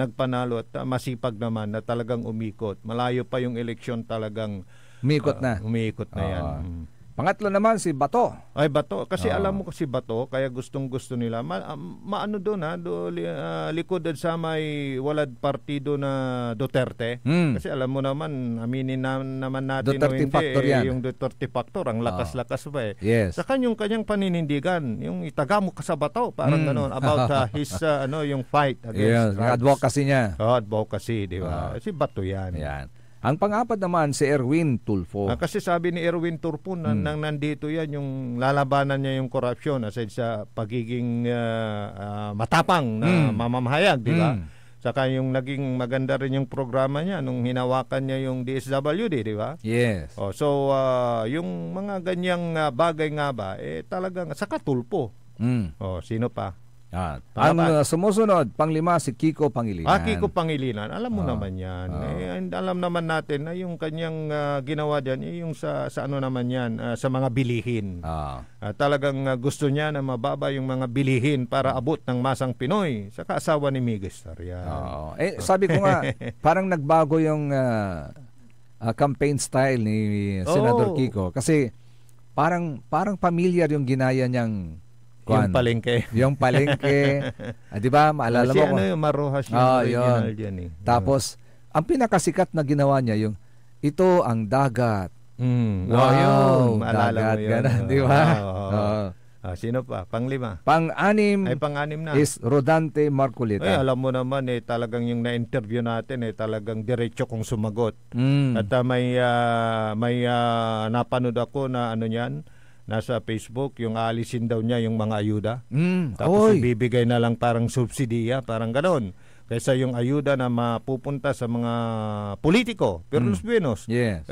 nagpanalo at masipag naman na talagang umikot. Malayo pa yung eleksyon talagang umikot na yan. Pangatlo naman si Bato. Ay, Bato. Kasi alam mo kasi Bato, kaya gustong-gusto nila. Maano doon likodan sa may walad partido na Duterte. Kasi alam mo naman, aminin naman natin Duterte factor yan. Yung Duterte factor, ang lakas-lakas pa Yes. Saka yung kanyang paninindigan, yung itaga mo ka sa Bato, parang gano'n, about his, yung fight against drugs. Advocacy niya. Advocacy, di ba? Si Bato yan. Ang pang-apat naman si Erwin Tulfo. Kasi sabi ni Erwin Tulfo nang nandito yan yung lalabanan niya yung korupsyon aside sa pagiging matapang na mamamahayag, di ba? Saka yung naging maganda rin yung programa niya nung hinawakan niya yung DSWD, di ba? Yes. So yung mga ganyang bagay nga ba talagang saka Tulfo. Sino pa? Ang sumusunod, panglima si Kiko Pangilinan. Kiko Pangilinan, alam mo naman yan. Alam naman natin na yung kanyang ginawa dyan, yung sa ano naman yan, sa mga bilihin. Talagang gusto niya na mababa yung mga bilihin para abot ng masang Pinoy sa kaasawa ni Migestar. Sabi ko nga, parang nagbago yung campaign style ni Senador Kiko. Kasi parang familiar yung ginaya niyang yung palengke. Yung palengke. Di ba? Maalala mo ko. Yung Marojas yung original dyan eh. Tapos, ang pinakasikat na ginawa niya yung, ito ang dagat. Wow, dagat. Ganun, di ba? Sino pa? Panglima? Pang-anim na. Is Rodante Marcolita. Alam mo naman talagang yung na-interview natin talagang diretso kong sumagot. At may napanood ako na ano yan, nasa Facebook, yung alisin daw niya yung mga ayuda. Oy. Tapos ibibigay na lang parang subsidiya, parang ganon. Kaysa yung ayuda na mapupunta sa mga politiko, pero los buenos. Yes.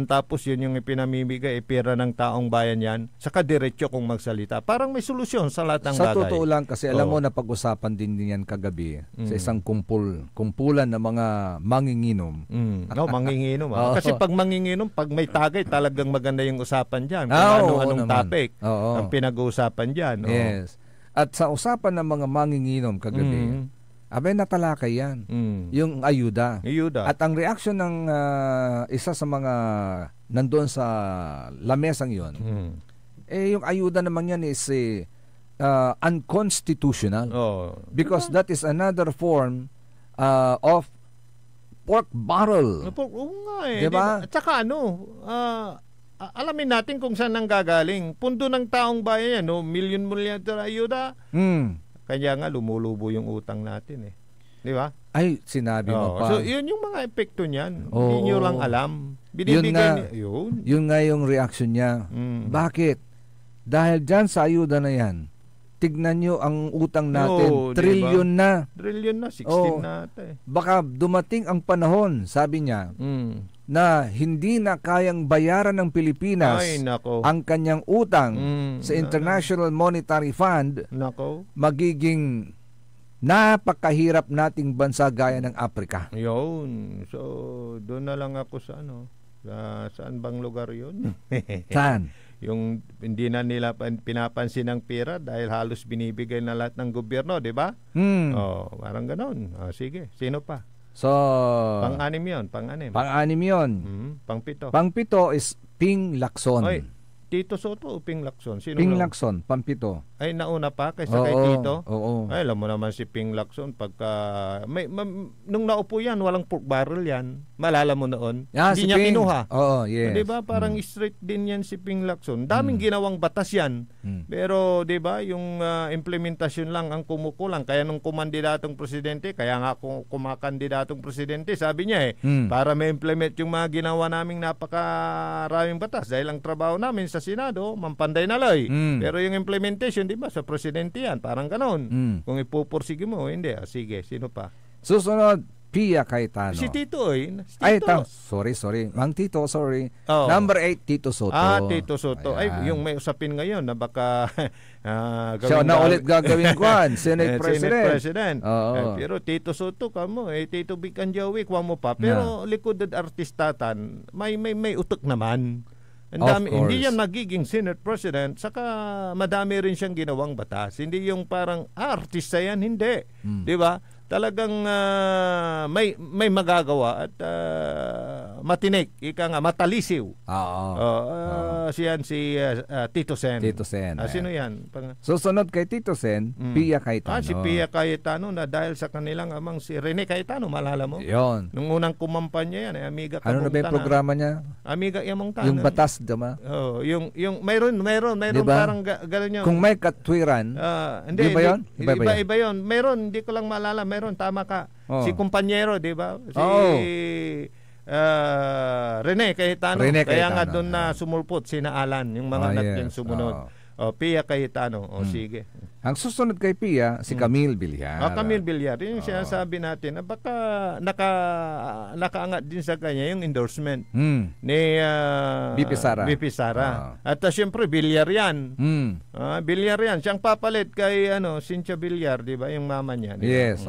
Tapos yun yung ipinamimigay, pera ng taong bayan yan, saka diretso kung magsalita. Parang may solusyon sa lahat ng Sa bagay. totoo lang, kasi alam Oo. mo, napag-usapan din yan kagabi sa isang kumpulan ng mga manginginom. No, manginginom. Oo. Kasi pag manginginom, pag may tagay, talagang maganda yung usapan dyan. Kung Oo anong naman. topic Oo. ang pinag-uusapan dyan. Oo. Yes. At sa usapan ng mga manginginom kagabi, abay natalakay yan. Yung ayuda. Ayuda. At ang reaction ng isa sa mga nandoon sa lamesang yon, yung ayuda naman yan is unconstitutional. Oh. Because that is another form of pork barrel. Oo nga eh. Diba? At saka alamin natin kung saan nanggagaling. Pundo ng taong bayan yan, no? Milyon-milyon ayuda. Kaya nga lumulubo yung utang natin eh. Di ba? Ay, sinabi mo pa. So, yun yung mga epekto niyan. Oo. Hindi nyo lang alam. Yun nga. Yun. Yun nga yung reaction niya. Bakit? Dahil dyan sa ayuda na yan, tignan nyo ang utang natin, Oo, trilyon diba? na. Trilyon na, 16 Oo. na ata eh. Baka dumating ang panahon, sabi niya, na hindi na kayang bayaran ng Pilipinas Ay, nako. ang kanyang utang sa International Monetary Fund, Nako. magiging napakahirap nating bansa gaya ng Afrika. Yun. So, doon na lang ako sa saan bang lugar yun? Saan? Yung hindi na nila pinapansin ang pera dahil halos binibigay na lahat ng gobyerno, di ba? Oh, parang ganoon. Sige, sino pa? So, Pang-anim yun, pang-anim. pang-anim yun. Pang-pito. Pang-pito is Ping Lacson. Oy, Tito Soto o Ping Lacson? Sino Ping na? Lacson, pang-pito. Ay, nauna pa kaysa kay Tito? Oo. Ay, alam mo naman si Ping Lacson, pagka nung naupo yan, walang pork barrel yan. Malala mo noon. si Hindi niya Ping. kinuha. Oo, yes. Di ba? Parang straight din yan si Ping Lacson. Daming ginawang batas yan. Pero, di ba, yung implementasyon lang ang kumukulang. Kaya nung kumandidatong presidente, kaya nga kung kumakandidatong presidente, sabi niya para ma-implement yung mga ginawa naming napakaraming batas. Dahil ang trabaho namin sa Senado, mampanday na loy. Pero yung implementation, di ba, sa presidente yan. Parang ganon. Kung ipupursige mo, hindi. Sige, sino pa? Susunod, Pia Cayetano. Si Tito, Si Tito. Ay, sorry. Mang Tito, sorry. Oh. Number 8, Tito Soto. Tito Soto. Ayan. Ay, yung may usapin ngayon na baka siya na ulit gagawin kwan, Senate President. Senate President. Oo. Pero Tito Soto kamo, Tito Big Anjawi, kwa mo pa. Pero likod at artistatan, may utok naman. Ang Of dami, course. hindi yan magiging Senate President, saka madami rin siyang ginawang batas. Hindi yung parang artista yan, hindi. Di ba? Talagang may magagawa at matinik, ika nga, matalisiw. Siyan si Tito Sen. Tito Sen. Sino yan? Susunod kay Tito Sen, Pia Cayetano. Si Pia Cayetano na dahil sa kanilang amang si Rene Cayetano, malala mo? Yon. Nung unang kumampanya yan, Amiga Ano na ba yung programa niya? Amiga Yamong Tanan. Yung batas, diba? Yung mayroon Diba? parang gano'n yun. Kung may katwiran, hindi, iba yun? Iba yun. Meron, hindi ko lang maalala. Meron, tama ka. Si kumpanyero, di ba? Rene Cayetano. Kaya nga doon na sumulpot, sinaalan yung mga natin sumunod. Pia Cayetano. Sige. Ang susunod kay Pia, si Camille Villar. Camille Villar. Yun yung sinasabi natin na baka nakaangat din sa kanya yung endorsement ni BP Sara. At syempre, Villar yan. Villar yan. Siyang papalit kay Cynthia Villar, di ba? Yung mama niya. Yes.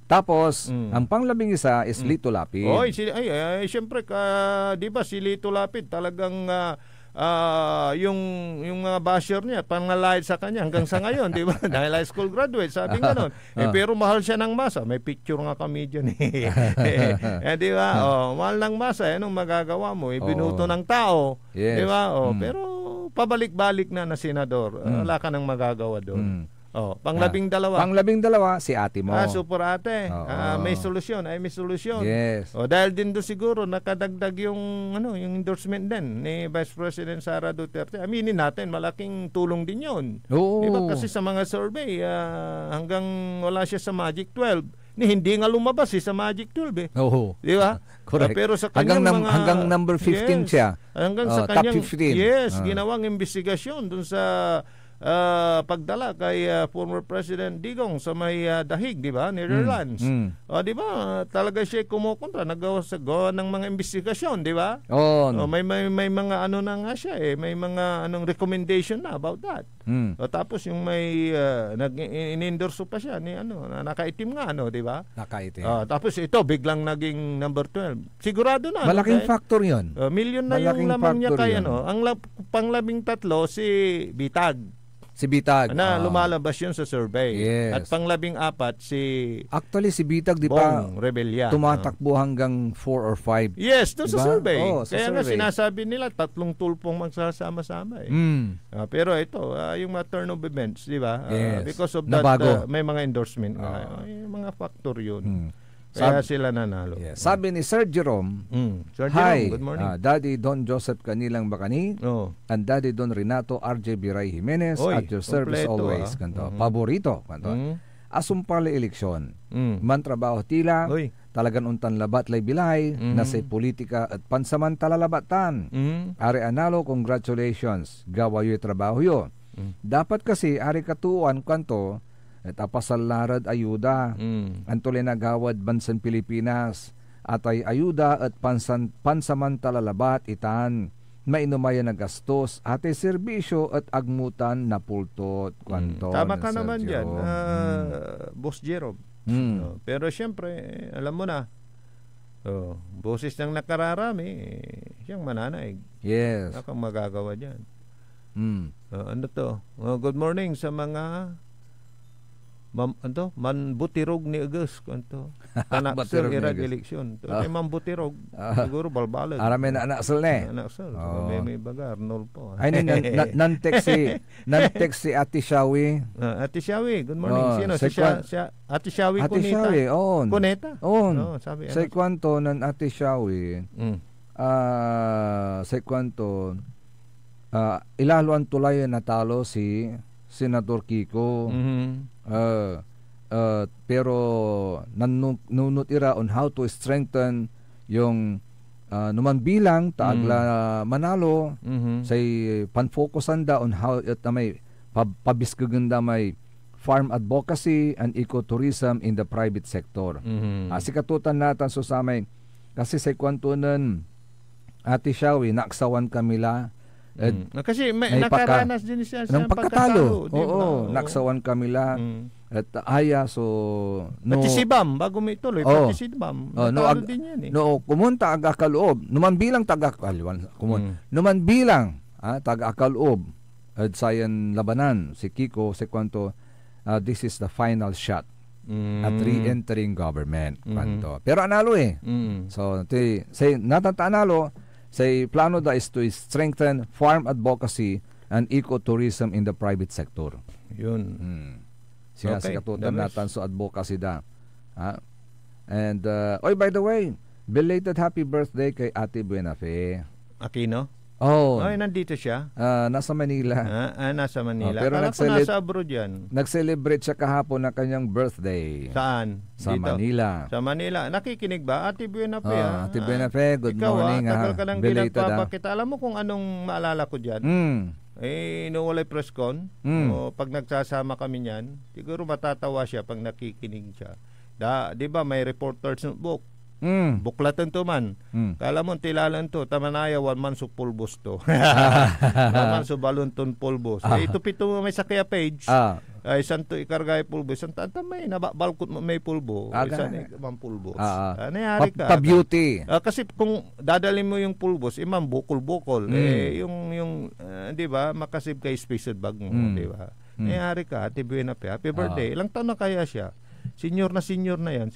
Tapos, ang panglabing isa is Lito Lapid. Syempre, di ba si Lito Lapid talagang yung mga basher niya pangalayad sa kanya hanggang sa ngayon, di ba? Dahil high school graduate, sabi nga nun. Pero mahal siya ng masa. May picture nga kami dyan. Di ba? Mahal ng masa. Anong magagawa mo? Binuto ng tao. Yes. Di ba? Pero pabalik-balik na senador. Wala ka nang magagawa doon. Panglabing dalawa. Panglabing dalawa, si ate mo. Super ate. May solusyon. May solusyon. Yes. Dahil din doon siguro nakadagdag yung endorsement din ni Vice President Sara Duterte. Aminin natin, malaking tulong din yun. Oo. Diba? Kasi sa mga survey, hanggang wala siya sa Magic 12, ni hindi nga lumabas sa Magic 12 Oo. Di ba? Correct. Pero sa kanyang hanggang number 15 siya. Hanggang sa top kanyang 15. ginawang investigasyon dun sa pagdala kay former President Digong sa may Dahig, di ba? Netherlands. Di ba? Talaga siya kumukontra, nagawa ng mga investigasyon, di ba? May mga ano na nga siya may mga recommendation na about that. Tapos yung may in-endorse pa siya ni nakaitim nga di ba? Nakaitim. Tapos ito biglang naging number 12. Sigurado na. Malaking factor 'yon. Million na yung lamang niya kay ang pang-13 si Bitag. Si Bitag. Lumalabas yun sa survey. Yes. At pang-14 si Actually si Bitag di pa Bong Rebella. Tumatakbo hanggang 4 or 5. Yes, doon sa survey. Kaya nga sinasabi nila 3 tulpong magsasama-sama pero ito, yung mga turn of events, di ba? Because of that, may mga endorsement. Yung mga factor yun. Kaya sila nanalo. Sabi ni Sir Jerome, Sir Hi, Jerome, good morning. Daddy Don Joseph Kanilang Bakani and Daddy Don Renato RJ Biray Jimenez at your service always. Paborito. Asumpali eleksyon. Mantrabaho tila, talagan untan labat lay bilay, nasa politika at pansamantala labatan. Ari analo, congratulations. Gawayo trabaho yo. Dapat kasi ari katuan kanto at apasalarad ayuda antuli nagawad bansang Pilipinas at ay ayuda at pansamantala labat itan mainumaya na gastos at ay serbisyo at agmutan na pultot kanto. Tama ka naman dyan, Boss Jerome. Pero siyempre alam mo na boses ng nakararami siyang mananaig. Yes. Akang magagawa dyan. Ano to? Good morning sa mga manbutirog ni Agus kanto. Tanaksel irag eleksyon. Kay mambutirog siguro balbalad. Arame na anaksel ne. Anaksel. May baga Arnold po. Ay nan-text si Ate Shawi. Ate Shawi, good morning. Sino si Ate Shawi Kunita? Ate Shawi, Kuneta? Sabi. Sa kwanto nan Ate Shawi. Sa kwanto ilaluan tulay natalo si Senator Kiko. Pero nanunot ira on how to strengthen yung numan bilang taagla manalo say panfokusan da on how it may pabiskaganda may farm advocacy and ecotourism in the private sector. Sikatutan natin so sa may kasi sa kwantunan Ate Shawi naksawan kamila. Kasi may nakaranas din siya ng pagkatalo. Naksawan kamila. At aya so pati si Bam bago may tuloy pati si Bam. Din yan kumunta ag-akaloob. Numan bilang taga-akalwan. Numan bilang taga-akaloob at sayan labanan si Kiko si kwanto this is the final shot at re-entering government. Pero analo So say natatanalo say plano da is to strengthen farm advocacy and ecotourism in the private sector. Yun. Sinasikatutan natin so advocacy da. And by the way, belated happy birthday kay Ate Buenafe. Aquino? Ay, nandito siya? Nasa Manila. Nasa Manila. Pero nasa abroad yan. Nag-celebrate siya kahapon na kanyang birthday. Saan? Sa dito? Manila. Sa Manila. Nakikinig ba? Ate Buenafe. Ate Buenafe, good morning. Ikaw, tagal ka nang ginagpapakita. Alam mo kung anong maalala ko dyan? Walay press con. Pag nagsasama kami niyan, siguro matatawa siya pag nakikinig siya. Di ba may reporter's notebook? Buklatan to man. Kala mo tilalan to, tamanaya one man su pulbos to. Naman su balunton pulbos. Ito pito may sakya page. Ay santo ikargay pulbos. Santa may nabalkot mo may pulbo. Isa ni man pulbos. Nayari ka. Pa-beauty. Kasi kung dadalhin mo yung pulbos, imam bukol-bukol. Yung di ba, makasib kay space bag mo, di ba? Nayari ka, Ate Buenafe. Happy birthday. Ilang taon na kaya siya? Senior na yan.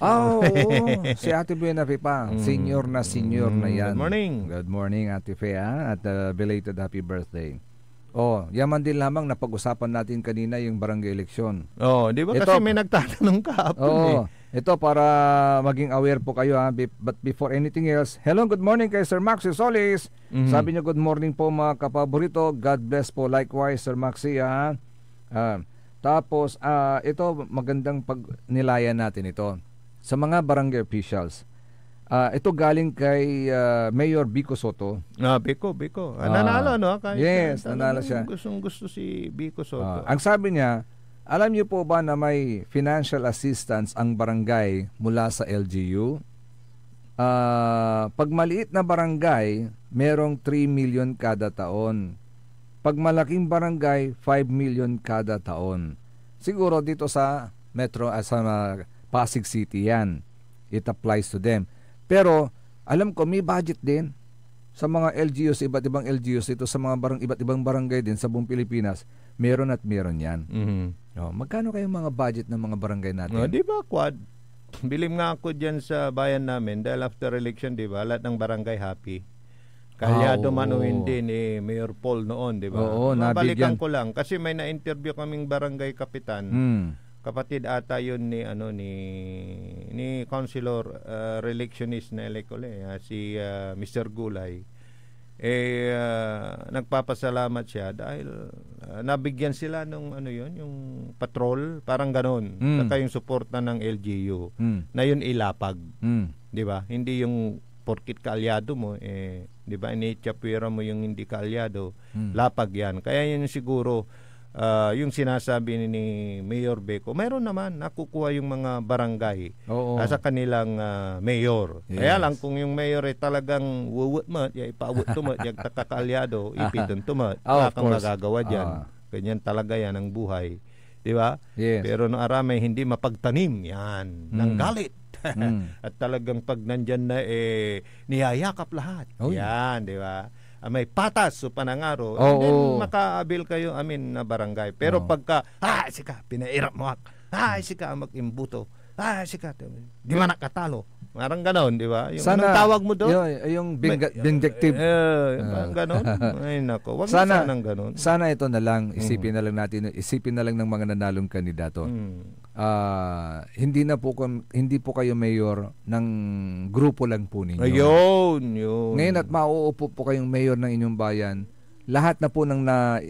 Si Ate Buenafe pa. Senior na yan. Good morning. Good morning, Ate Fe, at belated happy birthday. Yaman din lamang napag-usapan natin kanina yung barangay eleksyon. Di ba? Kasi may nagtatanong kahapon Ito para maging aware po kayo but before anything else, hello, good morning kay Sir Maxi Solis. Sabi niyo good morning po mga kapaborito. God bless po likewise Sir Maxi Tapos ito magandang pagnilayan natin ito. sa mga barangay officials. Ito galing kay Mayor Vico Soto. Biko. Nanalo, no? Kahit yes, nanalo siya. Gusto si Vico Soto. Ang sabi niya, alam niyo po ba na may financial assistance ang barangay mula sa LGU? Pag maliit na barangay, merong 3 million kada taon. Pag malaking barangay, 5 million kada taon. Siguro dito sa Metro, sa Pasig City yan. It applies to them. Pero, alam ko, may budget din sa mga LGUs, iba't ibang LGUs, ito sa mga iba't ibang barangay din sa buong Pilipinas, meron at meron yan. Magkano kayong mga budget ng mga barangay natin? Di ba, Quad? Bilim nga ako dyan sa bayan namin dahil after election, di ba, lahat ng barangay happy. Kalyado man o hindi ni Mayor Paul noon, di ba? Oo, Balikan ko lang kasi may na-interview kaming barangay kapitan. Kapatid ata yun ni Councilor re-electionist na elect ulit, si Mr. Gulay. Nagpapasalamat siya dahil nabigyan sila nung yung patrol, parang ganon. Saka yung suporta ng LGU na yun ilapag. Di ba? Hindi yung porkit kaalyado mo, di ba, inichapwera mo yung hindi kaalyado, lapag yan. Kaya yun siguro, yung sinasabi ni Mayor Beco, mayroon naman nakukuha yung mga barangay sa kanilang mayor. Yes. Kaya lang kung yung mayor ay talagang wuwut mo, ipaawut tumot, yung takakaalyado, ipidon tumot, wala kang magagawa dyan. Ganyan talaga yan ang buhay. Di ba? Yes. Pero no aramay hindi mapagtanim yan ng galit. At talagang pag nandyan na niyayakap lahat. Yan, di ba? May patas o panangaro, and then makaabil kayo na barangay. Pero pagka, sika, pinairap mo sika, mag-imbuto, sika, di man nakatalo. Parang ganon, di ba? Yung sana, tawag mo doon? Yung vindictive. Parang ganon. Ay nako, wag sana sanang ganon. Sana ito na lang, isipin na lang ng mga nanalong kandidato. Hindi po kayo mayor ng grupo lang po ninyo. Ayun. Ngayon at mauupo po kayong mayor ng inyong bayan, lahat na po ng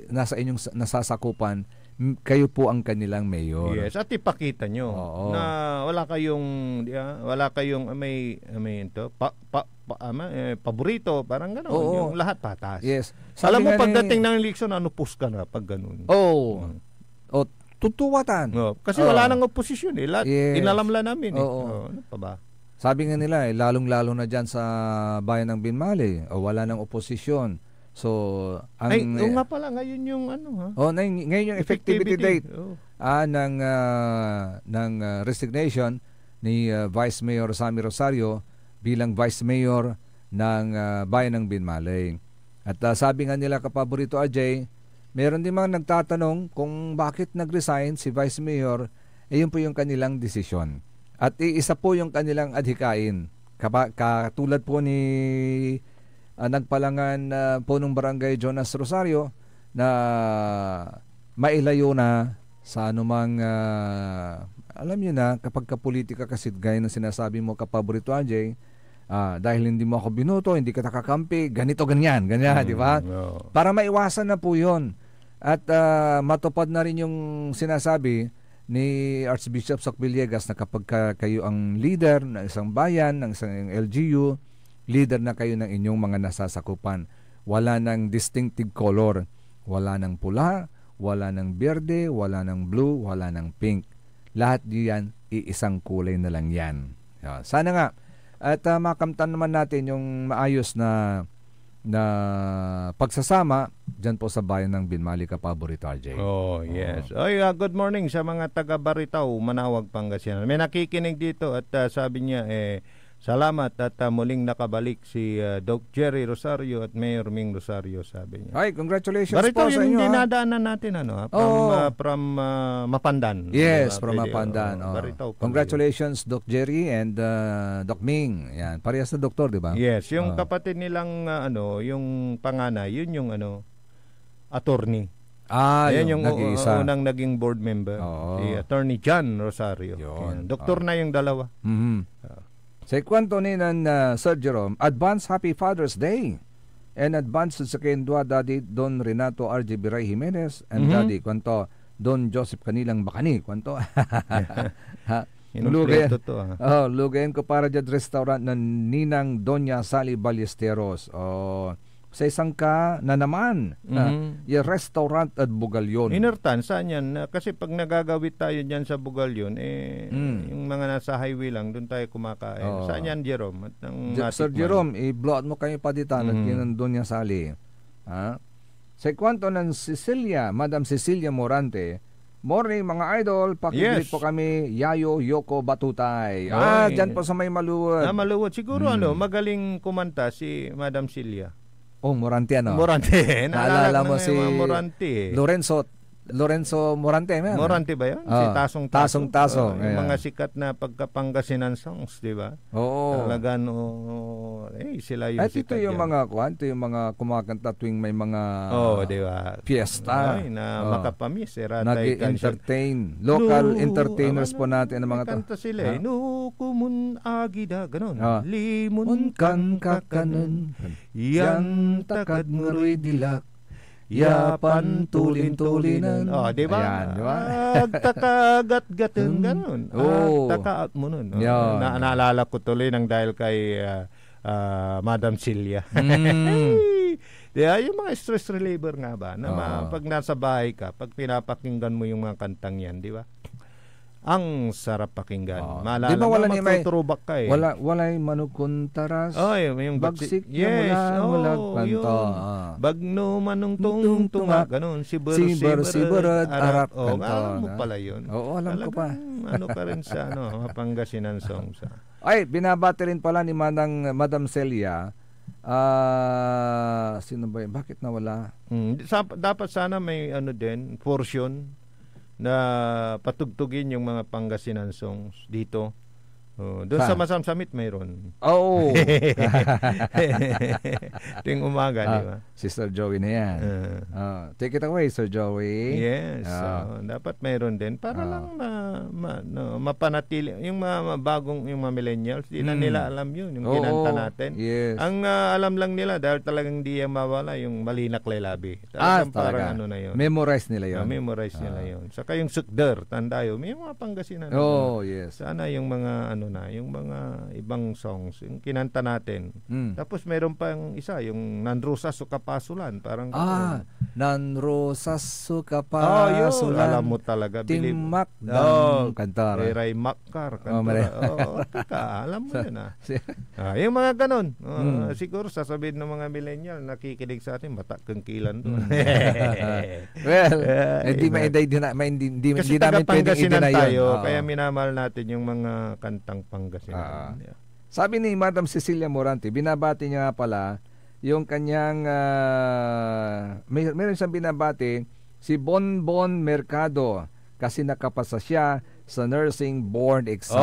nasa inyong nasasakupan, kayo po ang kanilang mayor. Yes, at ipakita nyo na wala kayong paborito, parang gano'n. Yung lahat patas. Yes. Alam mo, pagdating ng eleksyon, push ka na pag gano'n. Tutuwatan. Kasi wala nang oposisyon lahat inalamla namin ano pa ba? Sabi nga nila lalong-lalo na dyan sa bayan ng Binmali, wala nang oposisyon. So, nga pala ngayon yung ngayon yung effectivity date ng resignation ni Vice Mayor Sammy Rosario bilang Vice Mayor ng bayan ng Binmalay. At sabi nga nila kapaborito Ajay, meron din mga nagtatanong kung bakit nag-resign si Vice Mayor, yun po yung kanilang desisyon. At isa po yung kanilang adhikain. Katulad po ni nagpalangan po ng barangay Jonas Rosario na mailayo na sa anumang alam niyo na kapag kapolitika kasi gaya ng sinasabi mo kapaborito Ajay, dahil hindi mo ako binuto, hindi ka nakakampi, ganito ganyan, di ba? Para maiwasan na po 'yon. At matupad na rin yung sinasabi ni Archbishop Soc Villegas na kapag kayo ang leader ng isang bayan, ng isang LGU, leader na kayo ng inyong mga nasasakupan. Wala ng distinctive color. Wala ng pula, wala ng berde, wala ng blue, wala ng pink. Lahat diyan, iisang kulay na lang yan. Sana nga. At makamtan naman natin yung maayos na pagsasama dyan po sa bayan ng Binmali kapaborito RJ. Yes. Good morning sa mga taga Baritaw, Manawag, Pangasinan. May nakikinig dito at sabi niya salamat at muling nakabalik si Doc Jerry Rosario at Mayor Ming Rosario, sabi niya. Ay, congratulations Baritaw po sa inyo. Baritaw yung dinadaanan natin from Mapandan. Yes, from Mapandan. Baritaw. Congratulations Doc Jerry and Doc Ming. Yan, parehas na doktor, di ba? Yes, yung kapatid nilang yung panganay, yun yung attorney. Yan yung unang naging board member. Si Attorney John Rosario. Doktor na yung dalawa. Sa kwento ni Sir Jerome, advance Happy Father's Day and advance sa Kendwa Daddy Don Renato R.J. Biray Jimenez and Daddy kwento Don Joseph Kanilang Bakani kwento. Inumpleto to. Lugayan ko para dyan restaurant ng Ninang Doña Sally Ballesteros. Sa isang ka na naman, yung restaurant at Bugalyon. Inertan, saan yan? Kasi pag nagagawit tayo dyan sa Bugalyon, yung mga nasa highway lang, doon tayo kumakain. Saan yan, Jerome? Sir Jerome, i-blow out mo kayo pa dito at yun ang Doña Sally. Sa kwanto ng Cecilia, Madam Cecilia Morante, morning mga idol, pakiglit po kami, Yayo Yoko Batutay. Dyan po sa may Maluwad. Maluwad. Siguro magaling kumanta si Madam Celia. Morante ano? Morante. Naalala mo si Morante. Lorenzo Morante. Morante ba yun? Si Tasong. Yung mga sikat na pagkapangasinan songs, di ba? Oo. Talagang, sila yung sikat ito yung yan. ito yung mga kumakanta tuwing may mga di ba? Fiesta. Na makapamis. Nag-entertain. Local entertainers po natin ang mga to. Kanta sila Nukumun agida, ganun. Limun kan kakanan, yan takad nguroy dilak. Yapan tulin-tulinan. Di ba? Ayan, di ba? Takagat-gateng ganun. Takaat mo nun. Naalala ko tuloy nang dahil kay Madam Celia. Yung mga stress reliever nga ba na pag nasa bahay ka, pag pinapakinggan mo yung mga kantang yan, di ba? Ang sarap pakinggan. Maalala di ba wala mo, matutubak ka eh. Walay manukuntaras. Yung bagsik yes, mula kanta. Bagno manong tunga, ganun. Siberad, arap kanta. Alam mo pala yun. Alam ko pa. Ano ka rin sa Pangasinan songs. Binabati rin pala ni Madam Celia. Sino ba yun? Bakit nawala? Dapat sana may portion na patugtugin yung mga Pangasinan songs dito. Doon sa Masamsamit mayroon. Ting umaga, di ba? Si Sir Joey na yan. Take it away, Sir Joey. Yes. Dapat mayroon din para lang mapanatili yung mga bagong yung mga millennials, di na nila alam yun, yung kinanta natin. Yes. Ang alam lang nila dahil talagang di mawala yung Malinak Lelabi. Parang na yun. Memorize nila yun. Memorize nila yun. Saka yung Sukder, Tandayo, may mga Pangasinan. Yes. Sana yung mga yung mga ibang songs yung kinanta natin. Tapos meron pang isa, yung Nanrosas Sukapasulan, parang Nanrosas Sukapasulan. Alam mo talaga, Timak kanta. Ray Makar kanta. Alam mo yun yung mga ganon. Siguro sasabihin ng mga millennial nakikinig sa atin, matakang kilan doon. Hindi namin pwedeng i-deny tayo, kaya minamahal natin yung mga kantang Pangasinan. Sabi ni Madam Cecilia Morante, binabati niya nga pala yung kanyang meron siyang binabati si Bonbon Mercado kasi nakapasa siya sa nursing board exam.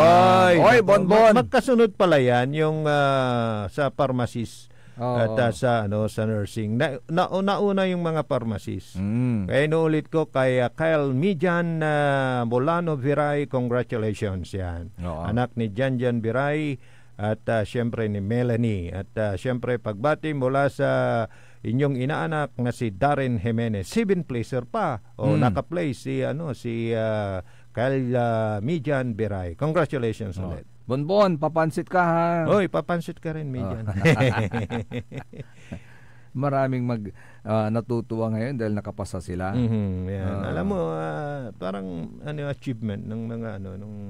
Bonbon! Magkasunod pala yan yung sa pharmacist. At sa nursing nauna yung mga pharmacist. Kaya inuulit ko kay Kyle Mijan Bolano Viray, congratulations yan. Anak ni Janjan Viray at syempre ni Melanie at syempre pagbati mula sa inyong inaanak na si Darren Jimenez. 7 placer pa naka-play si Kyle Mijan Viray. Congratulations ulit. Bonbon, papansit ka ha. Papansit ka rin, Mijan. Maraming natutuwa ngayon dahil nakapasa sila. Yan. Alam mo, parang achievement ng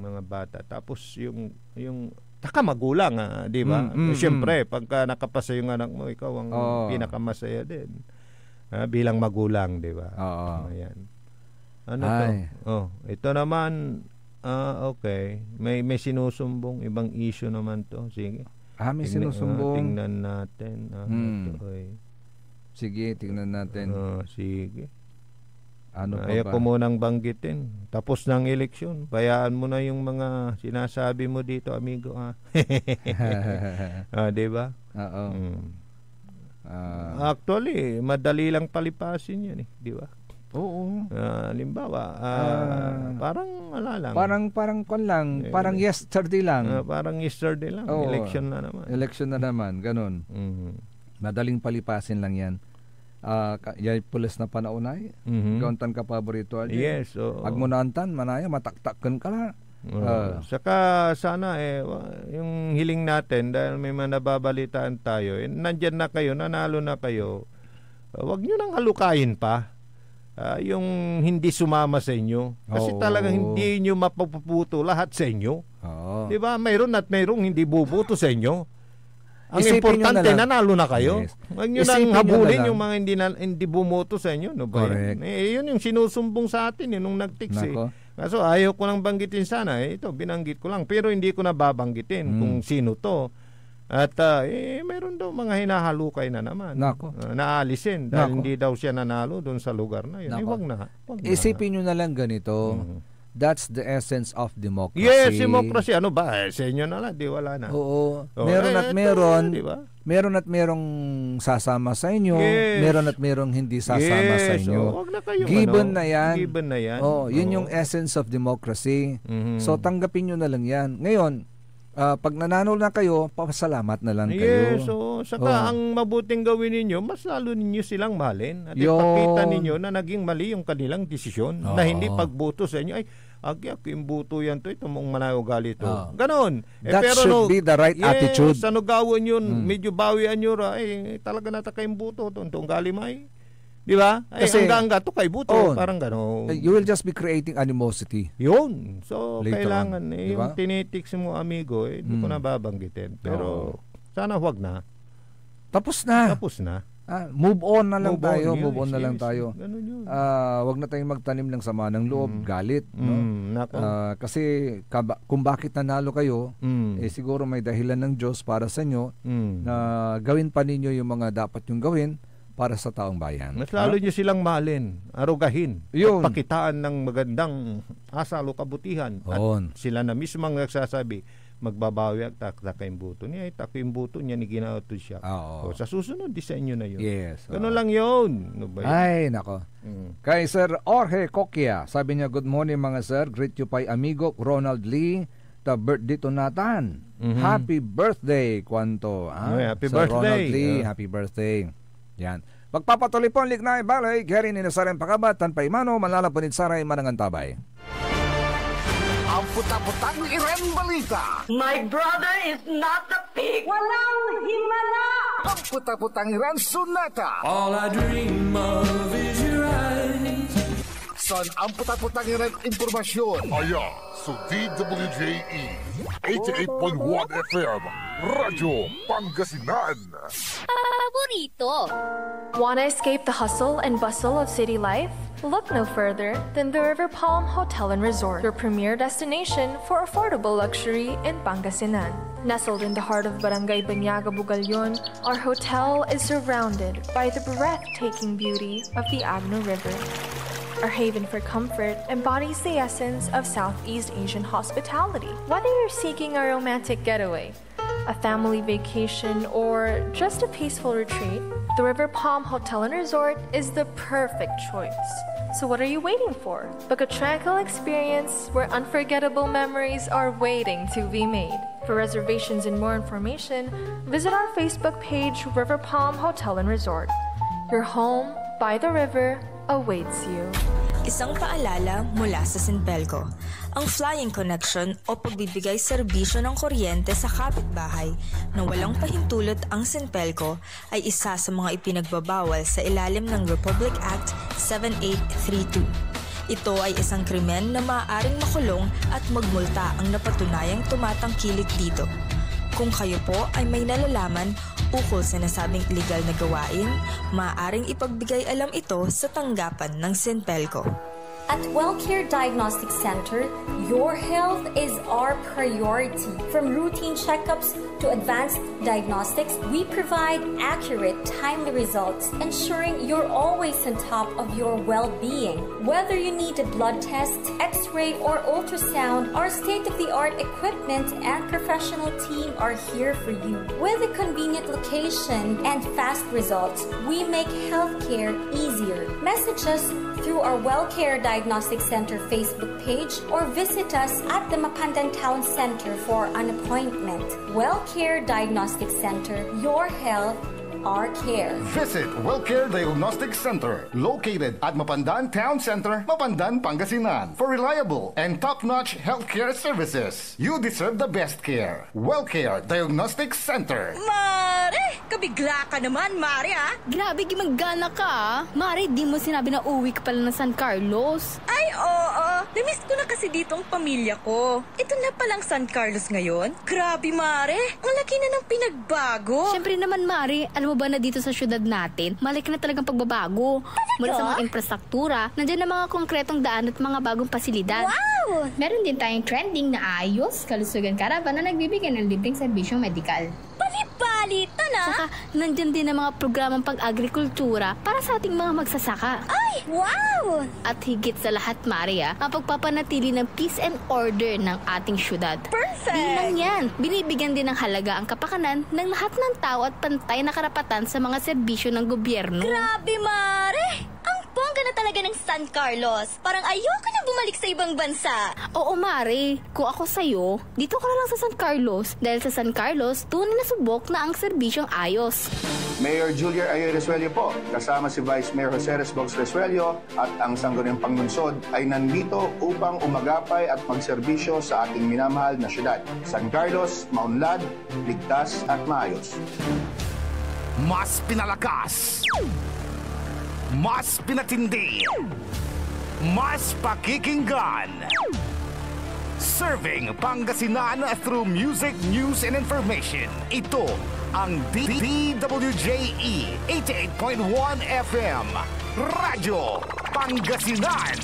mga bata. Tapos yung magulang, di ba? Siyempre, pagka nakapasa yung anak mo, ikaw ang pinakamasaya din. Bilang magulang, di ba? Ayan. Ito naman. Okay. May sinusumbong ibang issue naman to. Sige. May sinusumbong. Tingnan natin. Sige, tingnan natin. Sige. Ano pa Ayaw ko munang banggitin. Tapos ng eleksyon. Bayaan mo na yung mga sinasabi mo dito, amigo. Diba? Actually, madali lang palipasin yan. Di ba? Halimbawa, parang wala lang. Parang kon lang, parang yesterday lang. Parang yesterday lang, election na naman. Election na naman, ganun. Madaling palipasin lang yan. Yay pulis na panaunay. Kauntan ka paborito. Yes. Agmunantan, manaya, mataktakan ka na. Saka sana yung hiling natin dahil may mga nababalitaan tayo, nandyan na kayo, nanalo na kayo, wag nyo nang halukayin pa yung hindi sumama sa inyo. Kasi talagang hindi nyo mapapuputo lahat sa inyo. Di ba? Mayroon at mayroong hindi bubuto sa inyo. Ang Isipin importante, na nanalo na kayo. Yes. Huwag nyo nang habulin yung mga hindi bumoto sa inyo. No ba? Correct. Yun yung sinusumbong sa atin nung nag-text Kaso ayaw ko nang banggitin sana. Ito, binanggit ko lang. Pero hindi ko na babanggitin kung sino to. At meron daw mga hinahalukay na naman. Naalisin dahil hindi daw siya nanalo doon sa lugar na yun. Wag na. Isipin nyo na lang ganito. That's the essence of democracy. Yes, democracy. Ano ba? Sa inyo na lang. Di wala na. Oo. Meron at meron. Diba? Meron at merong sasama sa inyo, meron at merong hindi sasama sa inyo. Wag na kayo, Given na yan. Given na yan. Yun yung essence of democracy. So tanggapin nyo na lang yan. Ngayon, pag nanalo na kayo, papasalamat na lang kayo. So saka ang mabuting gawin ninyo, mas lalo ninyo silang mahalin. At ipakita ninyo na naging mali yung kanilang desisyon. Na hindi pagboto sa inyo, ay, yung buto yan to, ito mong manaugali to. Ganon. That should be the right attitude. Sa nagawin yun, medyo bawian nyo, talaga nataka yung buto to, itong galimay. Di ba? Kasi hanggang to kay buto, parang gano'n. You will just be creating animosity. Yun. So, kailangan, diba? yung tinitiks mo, amigo, hindi ko na babanggitin. Pero, sana huwag na. Tapos na. Move on na lang tayo. Move on na lang tayo. Wag na tayong magtanim ng sama ng loob, galit. Kasi kung bakit nanalo kayo, siguro may dahilan ng Diyos para sa inyo na gawin pa ninyo yung mga dapat yung gawin para sa taong bayan. Mas lalo nyo silang mahalin, arugahin, at pakitaan ng magandang asal o kabutihan. At sila na mismo ang nagsasabi, magbabawi at takayong buto niya. Takayong buto niya ni ginauto siya. Sa susunod, disenyo na yun. Yes. Ganun lang yun. Ay, nako. Kay Sir Jorge Coquia, sabi niya, good morning mga sir. Greet you by amigo Ronald Lee, the birthday to Nathan. Happy birthday, Kwanto. Happy Sir birthday. Ronald Lee, happy birthday. Yan. Pagpapatuloy po ang Lignay Balay, Gary Ninasaren Pakabat, Tanpay Mano, Malalapunit Saray, Manangantabay. Ang puta-putang Iren Balita. My brother is not a pig. Walang himala. Ang puta-putang Iren Sunata. All I dream of is your eyes. Son, ang puta-putang Iren Impormasyon. Aya, sa DWJE 88.1 FM, Radyo Pangasinan. Paborito. Wanna escape the hustle and bustle of city life? Look no further than the River Palm Hotel and Resort, your premier destination for affordable luxury in Pangasinan. Nestled in the heart of Barangay Banyaga, Bugalyon, our hotel is surrounded by the breathtaking beauty of the Agno River. Our haven for comfort embodies the essence of Southeast Asian hospitality. Whether you're seeking a romantic getaway, a family vacation, or just a peaceful retreat, the River Palm Hotel and Resort is the perfect choice. So what are you waiting for? Book a tranquil experience where unforgettable memories are waiting to be made. For reservations and more information, visit our Facebook page, River Palm Hotel and Resort. Your home by the river awaits you. Isang paalala mula sa Sinpelco. Ang flying connection o pagbibigay serbisyo ng kuryente sa kapitbahay na walang pahintulot ang Sinpelco ay isa sa mga ipinagbabawal sa ilalim ng Republic Act 7832. Ito ay isang krimen na maaaring makulong at magmulta ang napatunayang tumatangkilik dito. Kung kayo po ay may nalalaman ukol sa nasabing illegal na gawain, maaaring ipagbigay alam ito sa tanggapan ng Sinpelco. At WellCare Diagnostic Center, your health is our priority. From routine checkups to advanced diagnostics, we provide accurate, timely results, ensuring you're always on top of your well-being. Whether you need a blood test, x-ray, or ultrasound, our state-of-the-art equipment and professional team are here for you. With a convenient location and fast results, we make healthcare easier. Message us through our WellCare Diagnostic Center Facebook page or visit us at the Mapandan Town Center for an appointment. WellCare Diagnostic Center, your health, our care. Visit WellCare Diagnostic Center, located at Mapandan Town Center, Mapandan, Pangasinan. For reliable and top-notch healthcare services, you deserve the best care. WellCare Diagnostic Center. Mare! Kabigla ka naman, Mare, ah! Grabe, gimagana ka, ah. Mare, di mo sinabi na uwi ka pala ng San Carlos. Ay, oo. Namiss ko na kasi dito ang pamilya ko. Ito na palang San Carlos ngayon. Grabe, Mare. Ang laki na ng pinagbago. Siyempre naman, Mare, alam mo ba na dito sa syudad natin, malaki na talagang pagbabago. Mula sa mga infrastruktura, nandiyan na mga konkretong daan at mga bagong pasilidad. Wow! Meron din tayong trending na ayos, kalusugan karavan na nagbibigay ng libreng serbisyong medikal. Palitan na! Saka, nandyan din ang mga programang pag-agrikultura para sa ating mga magsasaka. Ay, wow! At higit sa lahat, Maria, ang pagpapanatili ng peace and order ng ating syudad. Perfect! Di lang yan, binibigyan din ng halaga ang kapakanan ng lahat ng tao at pantay na karapatan sa mga serbisyo ng gobyerno. Grabe, Mare! Ang bongga na talaga ng San Carlos. Parang ayoko na bumalik sa ibang bansa. Oo, Mare. Kung ako sa'yo, dito ka na lang sa San Carlos. Dahil sa San Carlos, tunay na subok na ang serbisyong ayos. Mayor Julia Ayoy Resuello po, kasama si Vice Mayor Jose Resbox Resuello at ang Sangguniang Panglungsod ay nandito upang umagapay at magserbisyo sa ating minamahal na syudad. San Carlos, maunlad, ligtas at maayos. Mas pinalakas, mas pinatindi, mas pakikinggan. Serving Pangasinan through music, news, and information. Ito ang DWJE 88.1 FM, Radyo Pangasinan.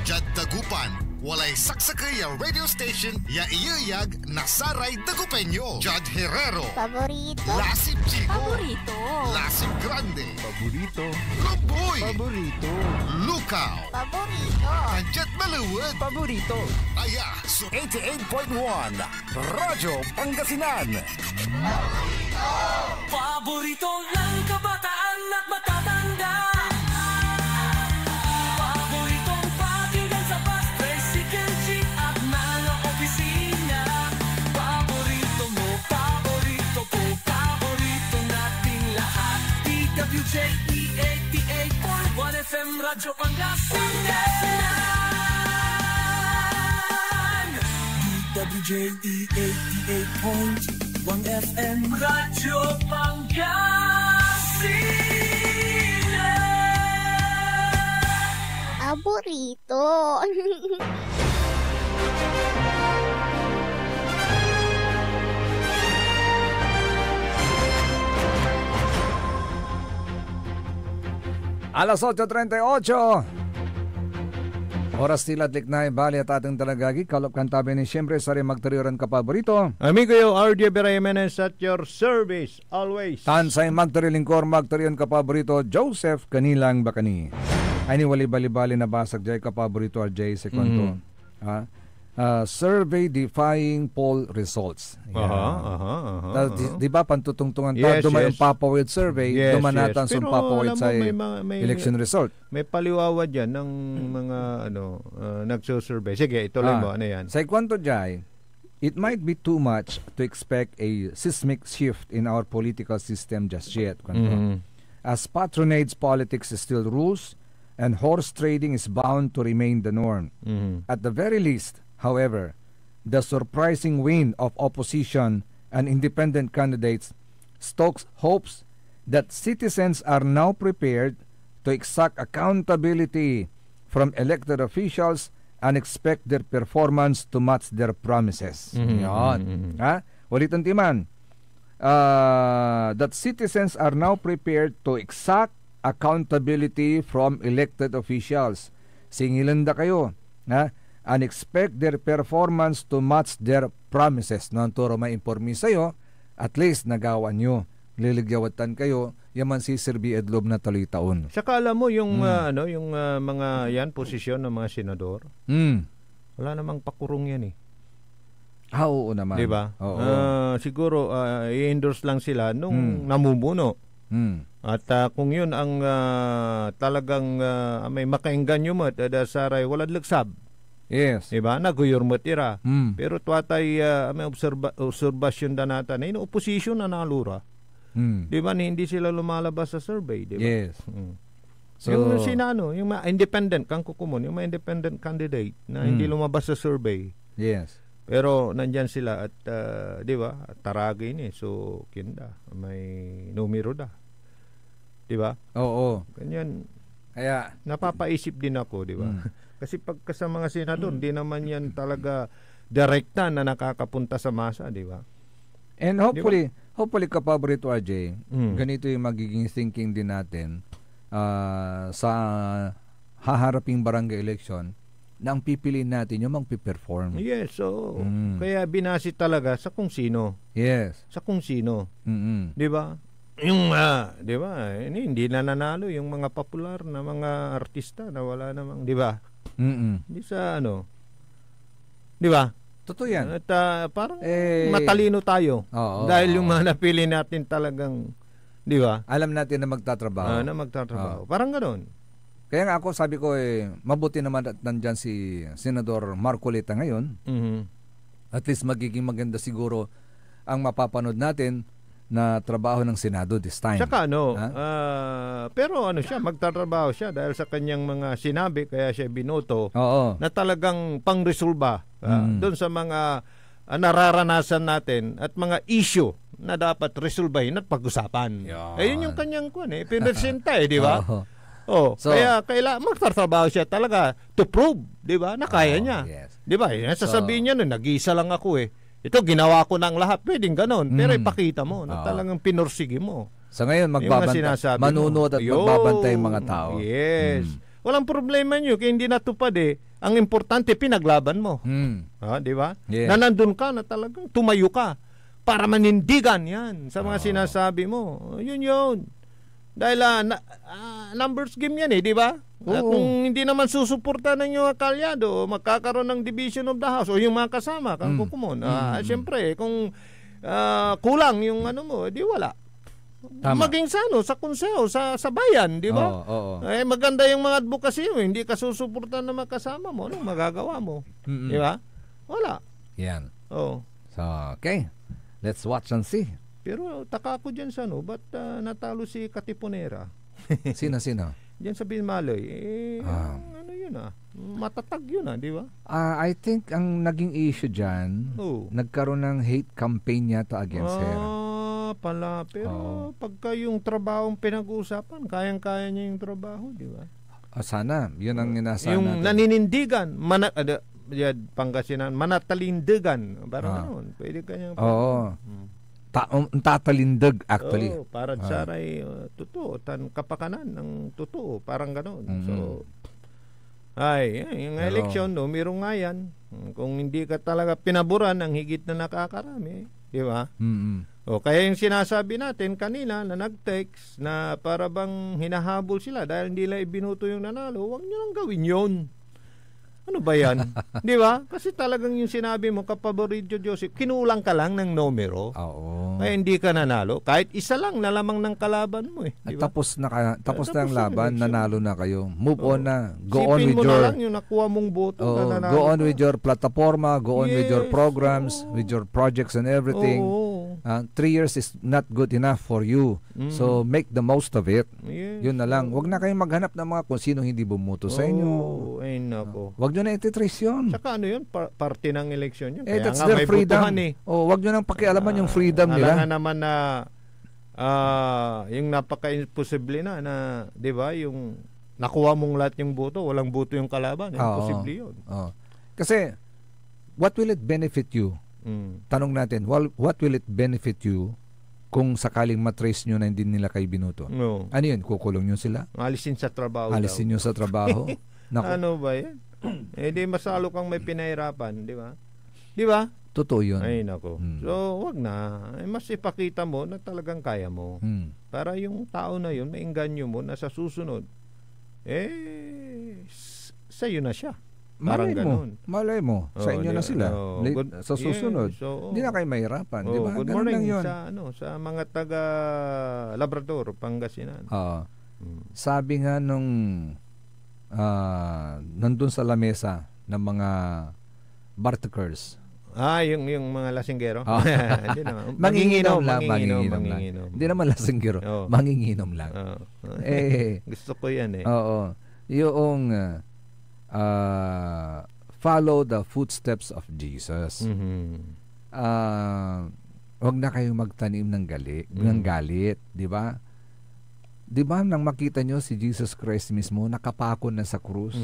Jad Dagupan, walay saksakay ya radio station ya iyayag nasaray Dagupeño. Jad Herrero, Paborito. Lasip Chico, Paborito. Lasip Grande, Paborito. Lumboy, Paborito. Lukaw, Paborito. Anjet Maluwad, Paborito. Aya, so 88.1 Radyo Pangasinan. Paborito ng kabataan at matatanda. Paboritong pakinggan sa bus, tricycle, jeep at mga opisina. Paborito mo, paborito ko, paborito nating lahat. DWJE 88.1 FM, Radyo Pangasinan. DWJE 88.1 FM, Radyo Pangasinan. Paborito. Alas 8:38. Oras tila at liknay, bali at ating talagagi. Kalop kantabi ni siyempre sa rin magtariran ka paborito. Amigo yo, RJ Berayemenes at your service always. Tansay magtarilingkor, magtariran ka paborito, Joseph Kanilang Bakani. Ay ni wali-bali-bali na basag jay ka paborito, RJ, sekwento. Survey defying poll results. Di ba pantutungtungan ta dumayong papawid survey, dumanatan sa papawid sa election result. May paliwawad yan ng mga nagsusurvey. Sige, ituloy mo. Ano yan? Sa kwento jay, it might be too much to expect a seismic shift in our political system just yet. As patronage politics still rules and horse trading is bound to remain the norm. At the very least, however, the surprising win of opposition and independent candidates stokes hopes that citizens are now prepared to exact accountability from elected officials and expect their performance to match their promises. Yan. Ulitin timan. That citizens are now prepared to exact accountability from elected officials. Singilanda kayo. And expect their performance to match their promises. Noon turo may informi sa'yo, at least nagawa nyo. Liligyawatan kayo, yaman si Sirbi Edlob na taloy taon. Saka alam mo yung mga yan posisyon ng mga senador. Wala namang pakurong yan eh. Oo naman. Di ba? Siguro i-endorse lang sila nung namumuno. At kung yun ang talagang may makaingganyo mo at saray walad lagsab. Yes. Diba? Naguyur mo tira. Pero tuwatay may obserbasyon da nata na ino oposisyon na nalura. Di ba, hindi sila lumalabas sa survey, di ba? Yes. So, yung yung mga independent, kang kukumon, yung mga independent candidate na hindi lumabas sa survey. Yes. Pero nandyan sila at, di ba, taragay ni. So, kinda, may numero da. Di ba? Oo. Ganyan. Kaya, napapaisip din ako, di ba? Kasi pagka sa mga senador, di naman yan talaga direkta na nakakapunta sa masa, di ba? And hopefully kapaborito RJ, ganito yung magiging thinking din natin sa haharaping barangay election na ang pipiliin natin yung magpiperform. Yes, so kaya binasi talaga sa kung sino. Yes. Sa kung sino. Di ba? Yung, di ba, hindi na nanalo yung mga popular na mga artista na wala namang, di ba? Hindi sa di ba? Totoo yan. At parang matalino tayo. Dahil yung mga napili natin talagang, di ba? Alam natin na magtatrabaho. Na magtatrabaho. Parang ganoon. Kaya nga ako sabi ko mabuti naman at nandyan si Senador Marcolita ngayon. At least magiging maganda siguro ang mapapanood natin na trabaho ng Senado this time. Saka pero siya, magtatrabaho siya dahil sa kanyang mga sinabi, kaya siya binoto na talagang pangresolba doon sa mga nararanasan natin at mga issue na dapat resolbahin at pag-usapan. Ayun yung kanyang pinresenta di ba? So, kaya magtatrabaho siya talaga to prove, di ba, na kaya niya. Yes. Di ba? Sasabihin niya nag-iisa lang ako ito, ginawa ko ng lahat. Pwedeng ganon. Pero ipakita mo na talagang pinursige mo. So ngayon, manunod at magbabantay yung mga tao. Yes. Walang problema nyo. Kaya hindi natupad Ang importante, pinaglaban mo. Di ba? Yeah. Na nandun ka, na talagang tumayo ka para manindigan yan sa mga sinasabi mo. Yun. Dahil numbers game yan di ba? Kung hindi naman susuporta ng yung kalyado, magkakaroon ng division of the house o yung mga kasama kang kukumon. Siyempre, kung kulang yung mo, di wala. Tama. Maging sa konseho, sa bayan, di ba? Maganda yung mga advocacy mo, hindi ka susuporta na magkasama mo, anong magagawa mo? Di ba? Wala. Yan. So, okay. Let's watch and see. Pero taka ko dyan sa ba't natalo si Katipunera? Sino? Diyan sa Binmaloy, yun matatag yun di ba? I think ang naging issue dyan, nagkaroon ng hate campaign yata against her. Pala. Pero pagka yung trabahong pinag-uusapan, kayang-kaya niya yung trabaho, di ba? Sana, yun ang inasahan yung natin. naninindigan, Pangasinan, manatalindigan, parang gano'n. Pwede kanyang tatalindag actually. Para saray totoo, kapakanan ng totoo, parang ganoon. So yung election mayroong nga yan. Kung hindi ka talaga pinaboran ng higit na nakakarami, di ba? Kaya yung sinasabi natin kanina na nag-text na para bang hinahabol sila dahil hindi nila ibinuto yung nanalo, huwag nyo lang gawin yun. Ano ba yan? Di ba? Kasi talagang yung sinabi mo, Kapaborito Joseph, kinulang ka lang ng numero. Kaya hindi ka nanalo. Kahit isa lang na lamang ng kalaban mo Diba? Tapos na ang laban, nanalo na kayo. Move on na. Go on with mo your... na lang yung nakuha mong boto na nanalo. Go on with your plataforma, go on with your programs, with your projects and everything. 3 years is not good enough for you. So make the most of it. Yun na lang. Huwag na kayong maghanap ng mga kung sino hindi bumuto sa inyo. Ay nako. Huwag nyo na ititrace yun. Saka yun, parte ng eleksyon yun. That's their freedom. Huwag nyo nang pakialaman yung freedom nila. Alam naman na yung napaka-imposible na, di ba, yung nakuha mong lahat yung boto, walang boto yung kalaban. Imposible yun. Kasi, what will it benefit you? Tanong natin, what will it benefit you kung sakaling matrace nyo na hindi nila kayo binuto? Ano yun? Kukulong nyo sila? Alisin sa trabaho. Alisin nyo sa trabaho? Ano ba yan? Di masalo kang may pinahirapan, di ba? Di ba? Totoo yun. Ay, nako. So, wag na. Mas ipakita mo na talagang kaya mo. Para yung tao na yun, maingganyo mo na sa susunod, sa'yo na siya. Malay mo. Sa inyo na sila. Sa susunod. Hindi na kayo mahirapan. Di ba? Good morning sa mga taga Labrador, Pangasinan. Sabi nga nung nandun sa lamesa ng mga bartakers, Yung mga lasinggero? Hindi naman. Manginginom lang. Hindi naman lasinggero. Manginginom lang. Gusto ko yan eh. Oo. Yung follow the footsteps of Jesus. Huwag na kayong magtanim ng galit, di ba? Di ba nang makita nyo si Jesus Christ mismo nakapako na sa krus?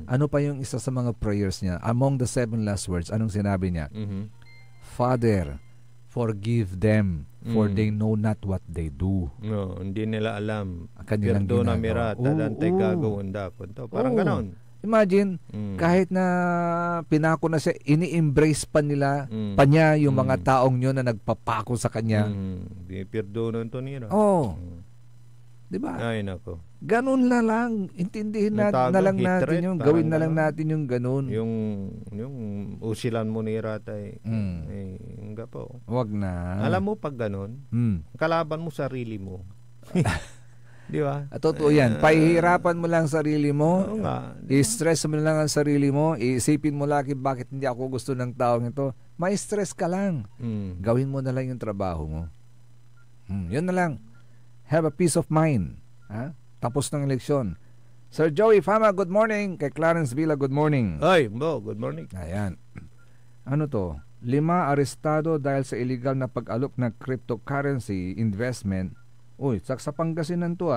Ano pa yung isa sa mga prayers niya? Among the 7 last words, anong sinabi niya? Father, forgive them for they know not what they do. No, hindi nila alam. Kanilang Perdona mira, tadantay gagawin dapat. Parang ganon. Imagine, kahit na pinako na siya, ini-embrace pa niya yung mga taong yun na nagpapako sa kanya. Di perdonan to nila. Diba? Ay, nako. Ganun na lang. Intindihin na lang natin yung, gawin na lang natin yung ganun. Yung usilan mo ni Ratay. Nga po. Wag na. Alam mo pag ganun, kalaban mo sarili mo. Di ba? Totoo yan. Pahihirapan mo lang sarili mo. I-stress mo lang ang sarili mo. Iisipin mo lagi bakit hindi ako gusto ng taong ito. Ma-stress ka lang. Gawin mo na lang yung trabaho mo. Yun na lang. Have a peace of mind. Tapos ng eleksyon. Sir Joey Fama, good morning. Kay Clarence Villa, good morning. Ay, good morning. Ayan. Ano to? 5 arestado dahil sa illegal na pag-alok ng cryptocurrency investment. Uy, sa Pangasinan to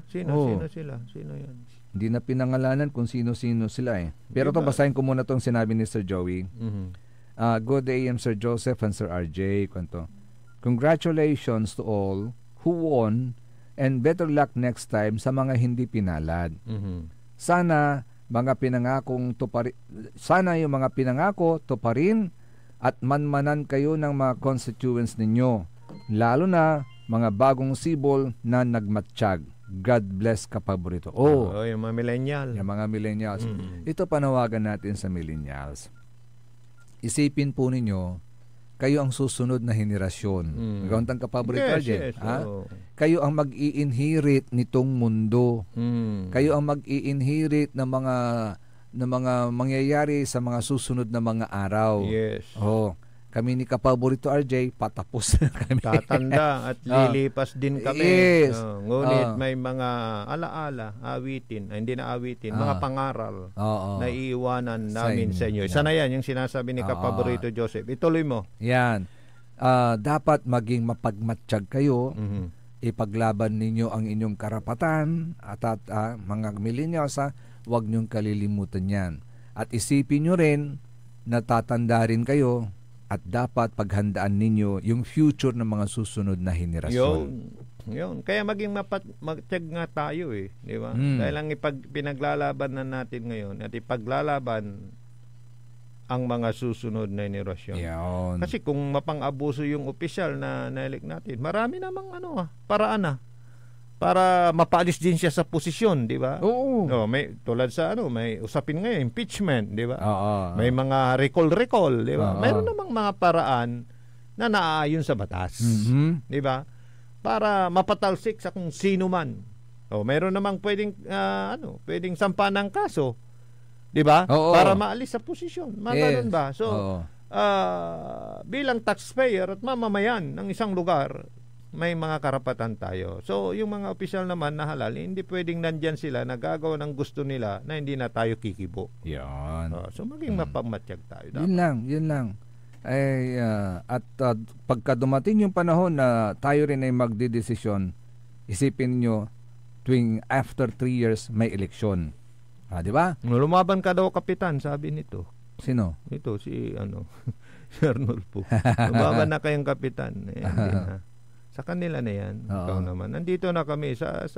Sino sila? Sino yan? Hindi na pinangalanan kung sino-sino sila eh. Pero to basahin ko muna tong sinabi ni Sir Joey. Good day, Sir Joseph and Sir RJ. Kwento. Congratulations to all who won and better luck next time sa mga hindi pinalad. Sana yung mga pinangako tuparin at manmanan kayo ng mga constituents ninyo, lalo na mga bagong sibol na nagmatsyag. God bless kapaborito. Yung mga millennial. Yung mga millennials. Ito panawagan natin sa millennials. Isipin po ninyo, kayo ang susunod na henerasyon. Magawantang kapaborito, yes. Kayo ang mag-i-inherit nitong mundo. Kayo ang mag-i-inherit ng mga mangyayari sa mga susunod na mga araw. Yes. Kami ni Kapaborito RJ, patapos na kami. Tatanda at lilipas din kami. Yes. Ngunit may mga alaala, awitin, hindi na awitin, mga pangaral na iiwanan namin sa inyo. Sana yan, yung sinasabi ni Kapaborito Joseph. Ituloy mo. Yan. Dapat maging mapagmatsyag kayo. Ipaglaban ninyo ang inyong karapatan at mga millennials, huwag niyong kalilimutan yan. At isipin nyo rin na tatanda rin kayo at dapat paghandaan ninyo yung future ng mga susunod na henerasyon. Yun. Kaya maging matiyag nga tayo eh. Di ba? Dahil lang pinaglalaban na natin ngayon at ipaglalaban ang mga susunod na henerasyon. Kasi kung mapang-abuso yung opisyal na na-elect natin, marami namang paraan para mapaalis din siya sa posisyon, di ba? May tulad sa may usapin ngayon, impeachment, di ba? May mga recall, di ba? Mayroon namang mga paraan na naaayon sa batas, di ba? Para mapatalsik sa kung sino man. Mayroon namang pwedeng sampa ng kaso, di ba? Para maalis sa posisyon. Ganun ba? So, bilang taxpayer at mamamayan ng isang lugar, may mga karapatan tayo. So, yung mga opisyal naman na halal, hindi pwedeng nandyan sila na gagawa ng gusto nila na hindi na tayo kikibo. Yan. So, maging mapagmatsyag tayo. Yun lang. Pagka dumating yung panahon na tayo rin ay magdidesisyon, isipin niyo tuwing after 3 years may eleksyon. Di ba? Lumaban ka daw, kapitan, sabi nito. Sino? Ito, si Arnulfo. Lumaban na kayong kapitan. Hindi na. Sa kanila na yan. Ikaw naman. Nandito na kami sa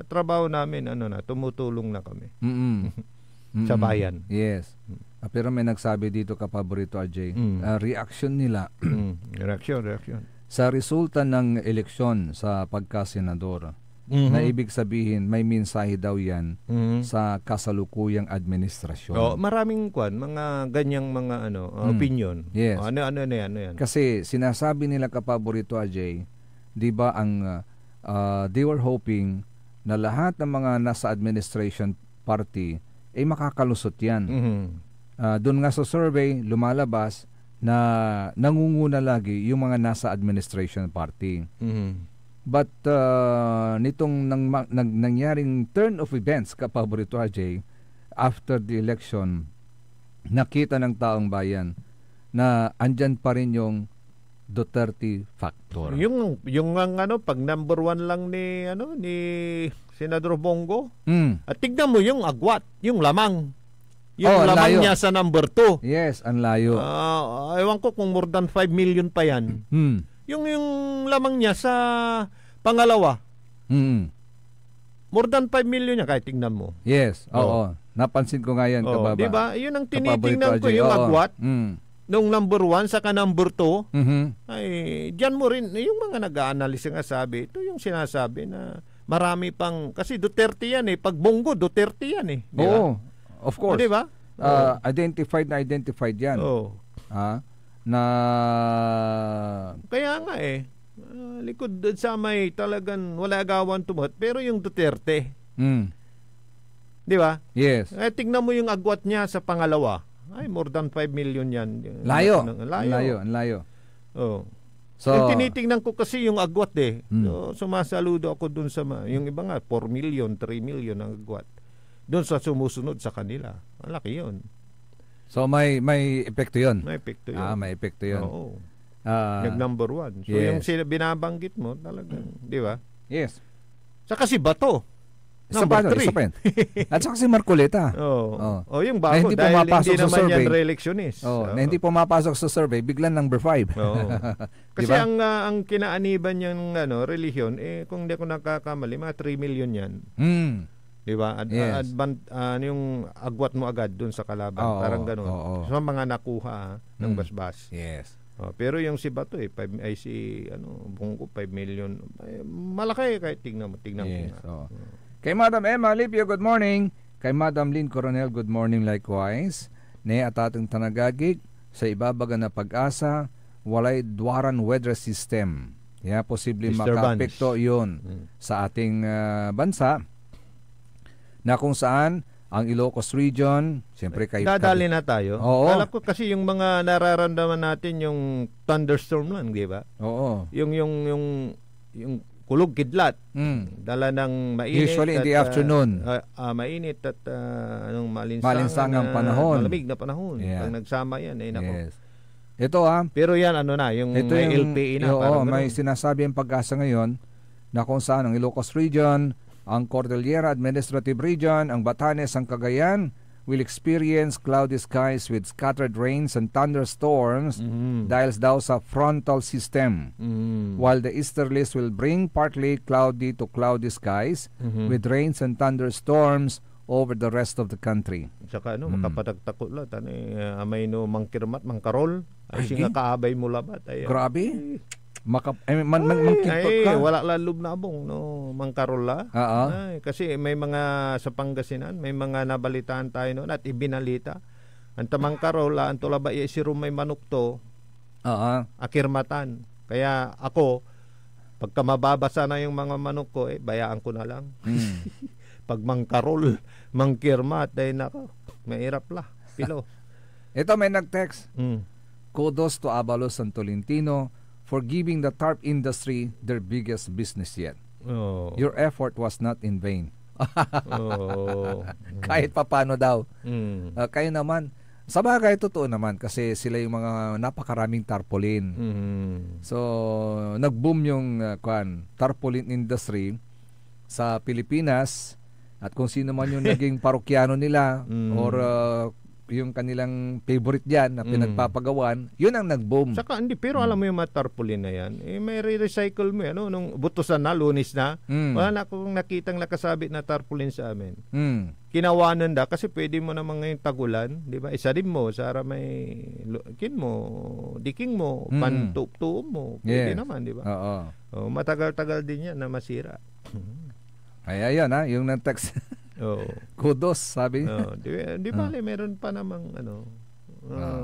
trabaho namin, tumutulong na kami. Sa bayan. Yes. Pero may nagsabi dito, Kapaborito RJ, reaction nila. Reaction. Sa resulta ng eleksyon sa pagkasenador, na ibig sabihin, may mensahe daw yan sa kasalukuyang administrasyon. Maraming mga ganyang mga opinion. Yes. Ano yan? Kasi sinasabi nila, Kapaborito RJ, di ba they were hoping na lahat ng mga nasa administration party ay makakalusot yan. Doon nga sa survey lumalabas na nangunguna lagi yung mga nasa administration party. But nitong nangyaring turn of events, kapaborito RJ, after the election, nakita ng taong bayan na andyan pa rin yung Duterte factor. Yung pag number 1 lang ni Senador Bongo. At tignan mo yung agwat, yung lamang. Yung lamang niya sa number 2. Yes, ang layo. Ewan ko kung more than 5 million pa yan. Yung lamang niya sa pangalawa. More than 5 million niya, kahit tingnan mo. Yes, oo. Napansin ko nga yan, kababa. Diba? Yun ang tinitingnan ko, yung agwat. Nung number 1 saka number 2, ay diyan mo rin, yung mga nag-a-analyze nga sabi, ito yung sinasabi na marami pang, kasi Duterte yan pag Bongo, Duterte yan Diba? Oo. Of course. Diba? Identified yan. Na kaya nga likod sa may talagang wala agawan tumot, pero yung Duterte. Di ba? Yes. Tingnan mo yung agwat niya sa pangalawa. Ay, more than 5 million yan. Layo. Oh. So, tinitingnan ko kasi yung agwat So, sumasaludo ako dun sa yung iba nga 4 million, 3 million ang agwat. Doon sa sumusunod sa kanila. Malaki yun. So may epekto yun. May epekto yun. May epekto yun. Oo. Yung number 1. So yung binabanggit mo talagang, di ba? Yes. Saka si Bato. Number 3. At saka si Marcoleta. Yung bago hindi dahil pumapasok hindi sa naman survey. yan re-electionist. Na hindi pumapasok sa survey, biglang number 5. Kasi diba? ang kinaaniban niyang relihiyon, kung hindi ako nakakamali, mga 3 million yan. Diba? Yung agwat mo agad dun sa kalaban. Parang ganun. So mga nakuha ng basbas. Yes. Pero yung si Bato Bongo 5 million. Malaki kahit tingnan mo. Yes. Kay Madam Emma Lipio, good morning. Kay Madam Lynn Coronel, good morning likewise. Ne at ating tanagagig sa ibabaga na pag-asa, walay duwaran weather system. Posible makapekto yun sa ating bansa na kung saan ang Ilocos region, siyempre kay dadali na tayo. Oo. Alam ko kasi yung mga nararamdaman natin yung thunderstorm lang, di ba? Oo. Yung kulog kidlat. Dala ng mainit. Usually in the afternoon. Mainit at malinsangang panahon. Malamig na panahon. Pag nagsama yan, nako. Yes. Ito Pero yan yung ito may LPE na. May sinasabi ang pag-asa ngayon na kung saan ang Ilocos region, ang Cordillera Administrative Region, ang Batanes, ang Cagayan will experience cloudy skies with scattered rains and thunderstorms dahil daw sa frontal system. While the easterlies will bring partly cloudy to cloudy skies with rains and thunderstorms over the rest of the country. Saka makapatagtako lang amay mangkirmat, mangkarol ay singa kaabay mo labat. Grabe. Mangkintot ka. Wala lalob na abong mangkarola. Kasi may mga sa Pangasinan, may mga nabalitaan tayo noon at ibinalita. Ang tamang karola, ang tulaba si rumay manok to, akirmatan. Kaya ako, pagka mababasa na yung mga manok ko, bayaan ko na lang. Pag mangkarol, mangkirmat, nako, mahirap lah. Pilo. Ito may nag-text. Kudos to Abalos and Tolentino for giving the tarp industry their biggest business yet. Your effort was not in vain. Kahit papano daw. Kayo naman, sa bagay totoo naman kasi sila yung mga napakaraming tarpaulin. So, nag-boom yung tarpaulin industry sa Pilipinas at kung sino man yung naging parokyano nila or yung kanilang favorite dyan na pinagpapagawan, yun ang nag-boom. Saka hindi, pero alam mo yung mga tarpaulin na yan, may re-recycle mo yan, nung butusan na, lunis na, wala na akong nakitang nakasabit na tarpaulin sa amin. Kinawanan da, kasi pwede mo namang ngayong tagulan, di ba? Isa din mo, sara may diking mo, pantup-tuom mo, pwede naman, di ba? Matagal-tagal din yan na masira. Ay, ayan yung nag-text. Kudos, sabi. Di bale, meron pa namang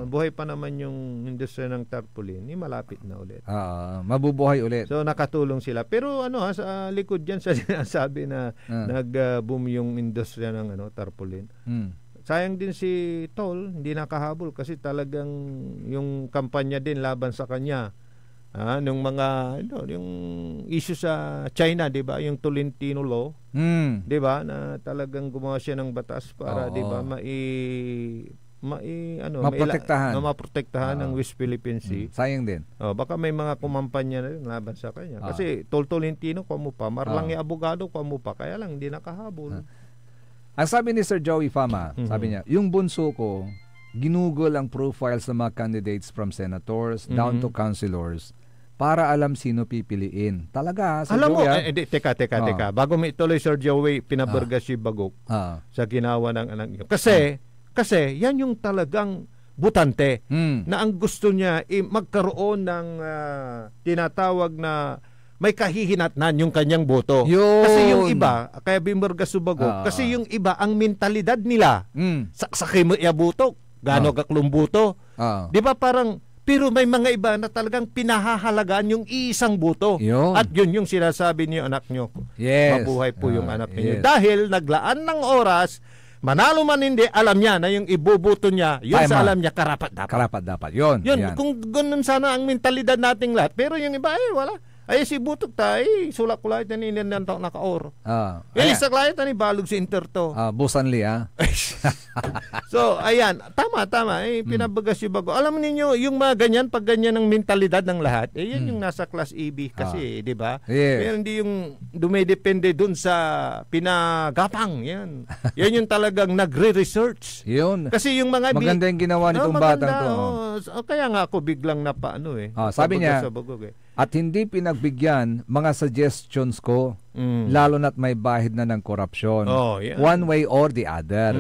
buhay pa naman yung industriya ng tarpaulin, malapit na ulit. Mabubuhay ulit. So nakatulong sila. Pero sa likod diyan sa sinasabi na nag-boom yung industriya ng tarpaulin. sayang din si Tol, hindi nakahabol kasi talagang yung kampanya din laban sa kanya. Nung mga yung issue sa China, 'di ba? Yung Tolentino Law, 'di ba? Na talagang gumawa siya ng batas para 'di ba maprotektahan ng West Philippine Sea. Sayang din. Baka may mga kumampanya na rin laban sa kanya. Kasi Tolentino kamo pa, Marlangi abogado kamo pa, kaya lang hindi nakahabol. Ang sabi ni Sir Joey Fama, sabi niya, yung bunso ko, ginugol ang profiles ng mga candidates from senators down to councilors para alam sino pipiliin. Talaga, Sir Alam Joey. mo, teka. Bago may ituloy, Sir Joey, pinabarga si Bagok sa ginawa ng anak niyo. Kasi yan yung talagang butante na ang gusto niya magkaroon ng tinatawag na may kahihinatnan yung kanyang boto. Kasi yung iba, kaya bimarga Subago, kasi yung iba, ang mentalidad nila, saksakay mo iabuto, gano'n kaklumbuto. Di ba parang, pero may mga iba na talagang pinahahalagaan yung isang boto. At yun yung sinasabi niyo anak niyo. Mabuhay po yung anak niyo. Dahil naglaan ng oras, manalo man hindi, alam niya na yung iboboto niya, yun sa alam niya, karapat-dapat. Karapat-dapat, yun. Kung ganun sana ang mentalidad nating lahat, pero yung iba, wala. Ay, si Butok tayo, sulak ko lahat na ininantaw naka-or. Isa lahat na balog si Interto. Busanli, So, ayan, tama. Pinabagas yung bago. Alam ninyo, yung mga ganyan, pag ganyan ang mentalidad ng lahat, yan yung nasa class AB kasi, di ba? Pero hindi yung dumidepende dun sa pinagapang. Yan yung talagang nagre-research. Yun. Kasi yung mga... Maganda yung ginawa nitong batang to. Kaya nga ako biglang napaano sabi niya, at hindi pinagbigyan mga suggestions ko, lalo na't may bahid na ng korupsyon. One way or the other.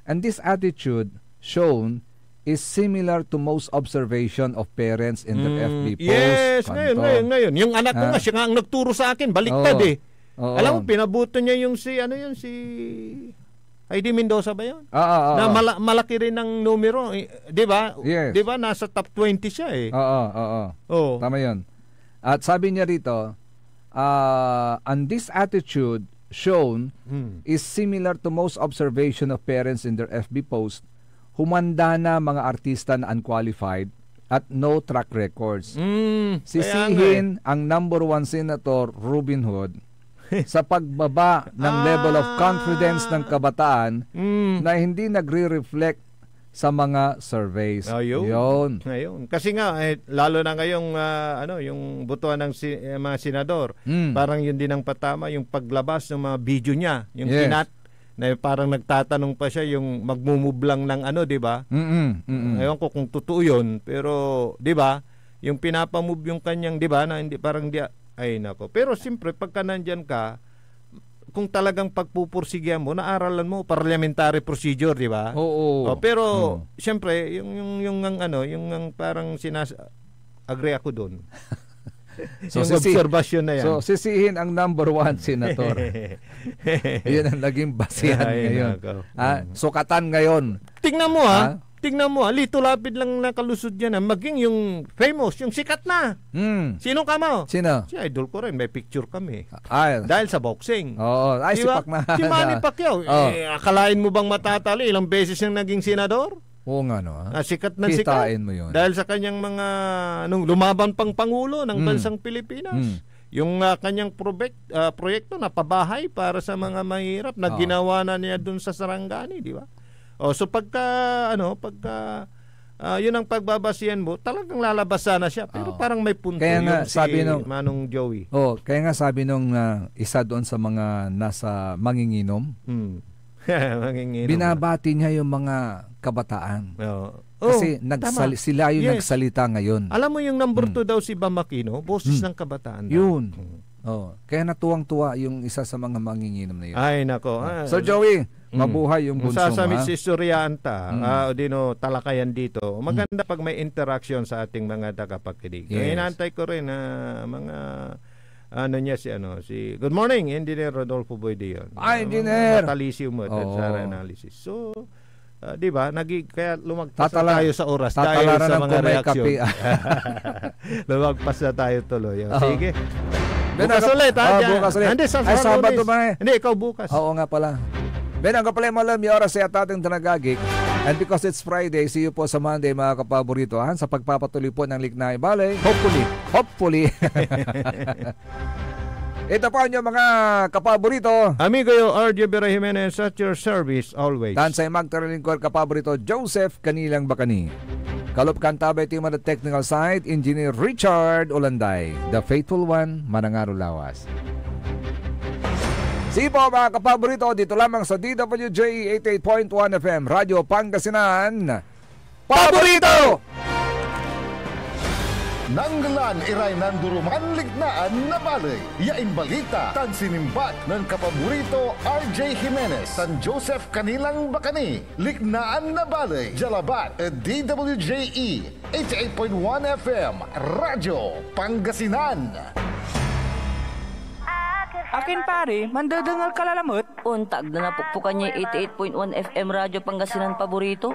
And this attitude shown is similar to most observation of parents in their FB posts. Yes, ngayon. Yung anak ko nga, siya nga ang nagturo sa akin, baliktad Alam mo, pinabuto niya yung si Heidi Mendoza ba yun? Na malaki rin ng numero. Di ba? Yes. Di ba? Nasa top 20 siya Oo. Tama yun. At sabi niya rito, and this attitude shown is similar to most observation of parents in their FB post, humanda na mga artista na unqualified at no track records. Sisihin ang number 1 senator, Robin Hood, sa pagbaba ng level of confidence ng kabataan na hindi nagre-reflect sa mga surveys. Yun. Kasi nga lalo na ngayong yung botohan ng mga senador, parang yun din ang patama yung paglabas ng mga video niya, yung kinat na parang nagtatanong pa siya yung magmumublang ng di ba? Ewan ko kung totoo yun, pero di ba? Yung pinapamove yung kanyang, di ba, na hindi parang ay nako. Pero siyempre pagka nandyan ka, kung talagang pagpupursigyan mo, naaralan mo parliamentary procedure, di ba? Pero siyempre yung parang agree ako doon. Yung observation na yan. So sisihin ang number 1 senator. Yun ang naging basihan ngayon. Sukatan ngayon. Tingnan mo lito lapid lang nakalusod yan maging yung famous, yung sikat na. Sino ka mo? Sino? Si idol ko rin, may picture kami. Dahil sa boxing. Sipak na. Si Manny Pacquiao. Akalain mo bang matatalo? Ilang beses yung naging senador? Oo nga sikat na sikat. Kitain mo yun. Dahil sa kanyang mga lumaban pang Pangulo ng bansang Pilipinas. Yung kanyang proyekto na pabahay para sa mga mahirap na ginawa na niya dun sa Sarangani, di ba? So pagka yun ang pagbabasihan mo, talagang lalabas sana siya, pero parang may punto kaya nga, sabi Manong Joey. Kaya nga sabi nung isa doon sa mga nasa manginginom, binabati niya yung mga kabataan. Kasi sila yung nagsalita ngayon. Alam mo yung number 2 daw si Bam Aquino, boses ng kabataan. Yun. Kaya natuwang-tuwa yung isa sa mga manginginom na yun. Ay nako. So Joey, mabuhay yung bunso mo. Sasamit si Suryanta, talakayan dito. Maganda pag may interaction sa ating mga tagapakinig. Inaantay ko rin mga si Good morning, Engineer Rodolfo Boydion. Engineer. Natalisium mo sa analysis. So, di ba? Kaya lumagpas na tayo sa oras dahil sa mga reaksyon. Lumagpas na tayo tuloy. Sige. Bukas ulit. Bukas ulit. Hindi, Sabado ba Hindi, ikaw bukas. Oo nga pala. Ben, ang kapalay malam, yung oras ay ating tanagagik. And because it's Friday, see you po sa Monday mga kapaborito sa pagpapatuloy po ng Lignay Balay. Hopefully. Ito po ang mga kapaborito. Amigo yo, RJ Vera Jimenez at your service always. Tansay magtaralingkor kapaborito, Joseph Kanilang Bakani. Kalop kantabay team on the technical side, Engineer Richard Olanday. The faithful one, Manangaro Lawas. See po mga kapaborito, dito lamang sa DWJ 88.1 FM, Radyo Pangasinan. Paborito! Nanggalan iray nanduruman lignaan na balay. Yain balita tan sinimbat ng kapaborito RJ Jimenez tan Joseph Kanilang Bakani. Lignaan na balay. Jalabat DWJE 88.1 FM Radyo Pangasinan. Akin pare, mandadangal kalalamot. Untag na napukpukan niya 88.1 FM Radyo Pangasinan paborito.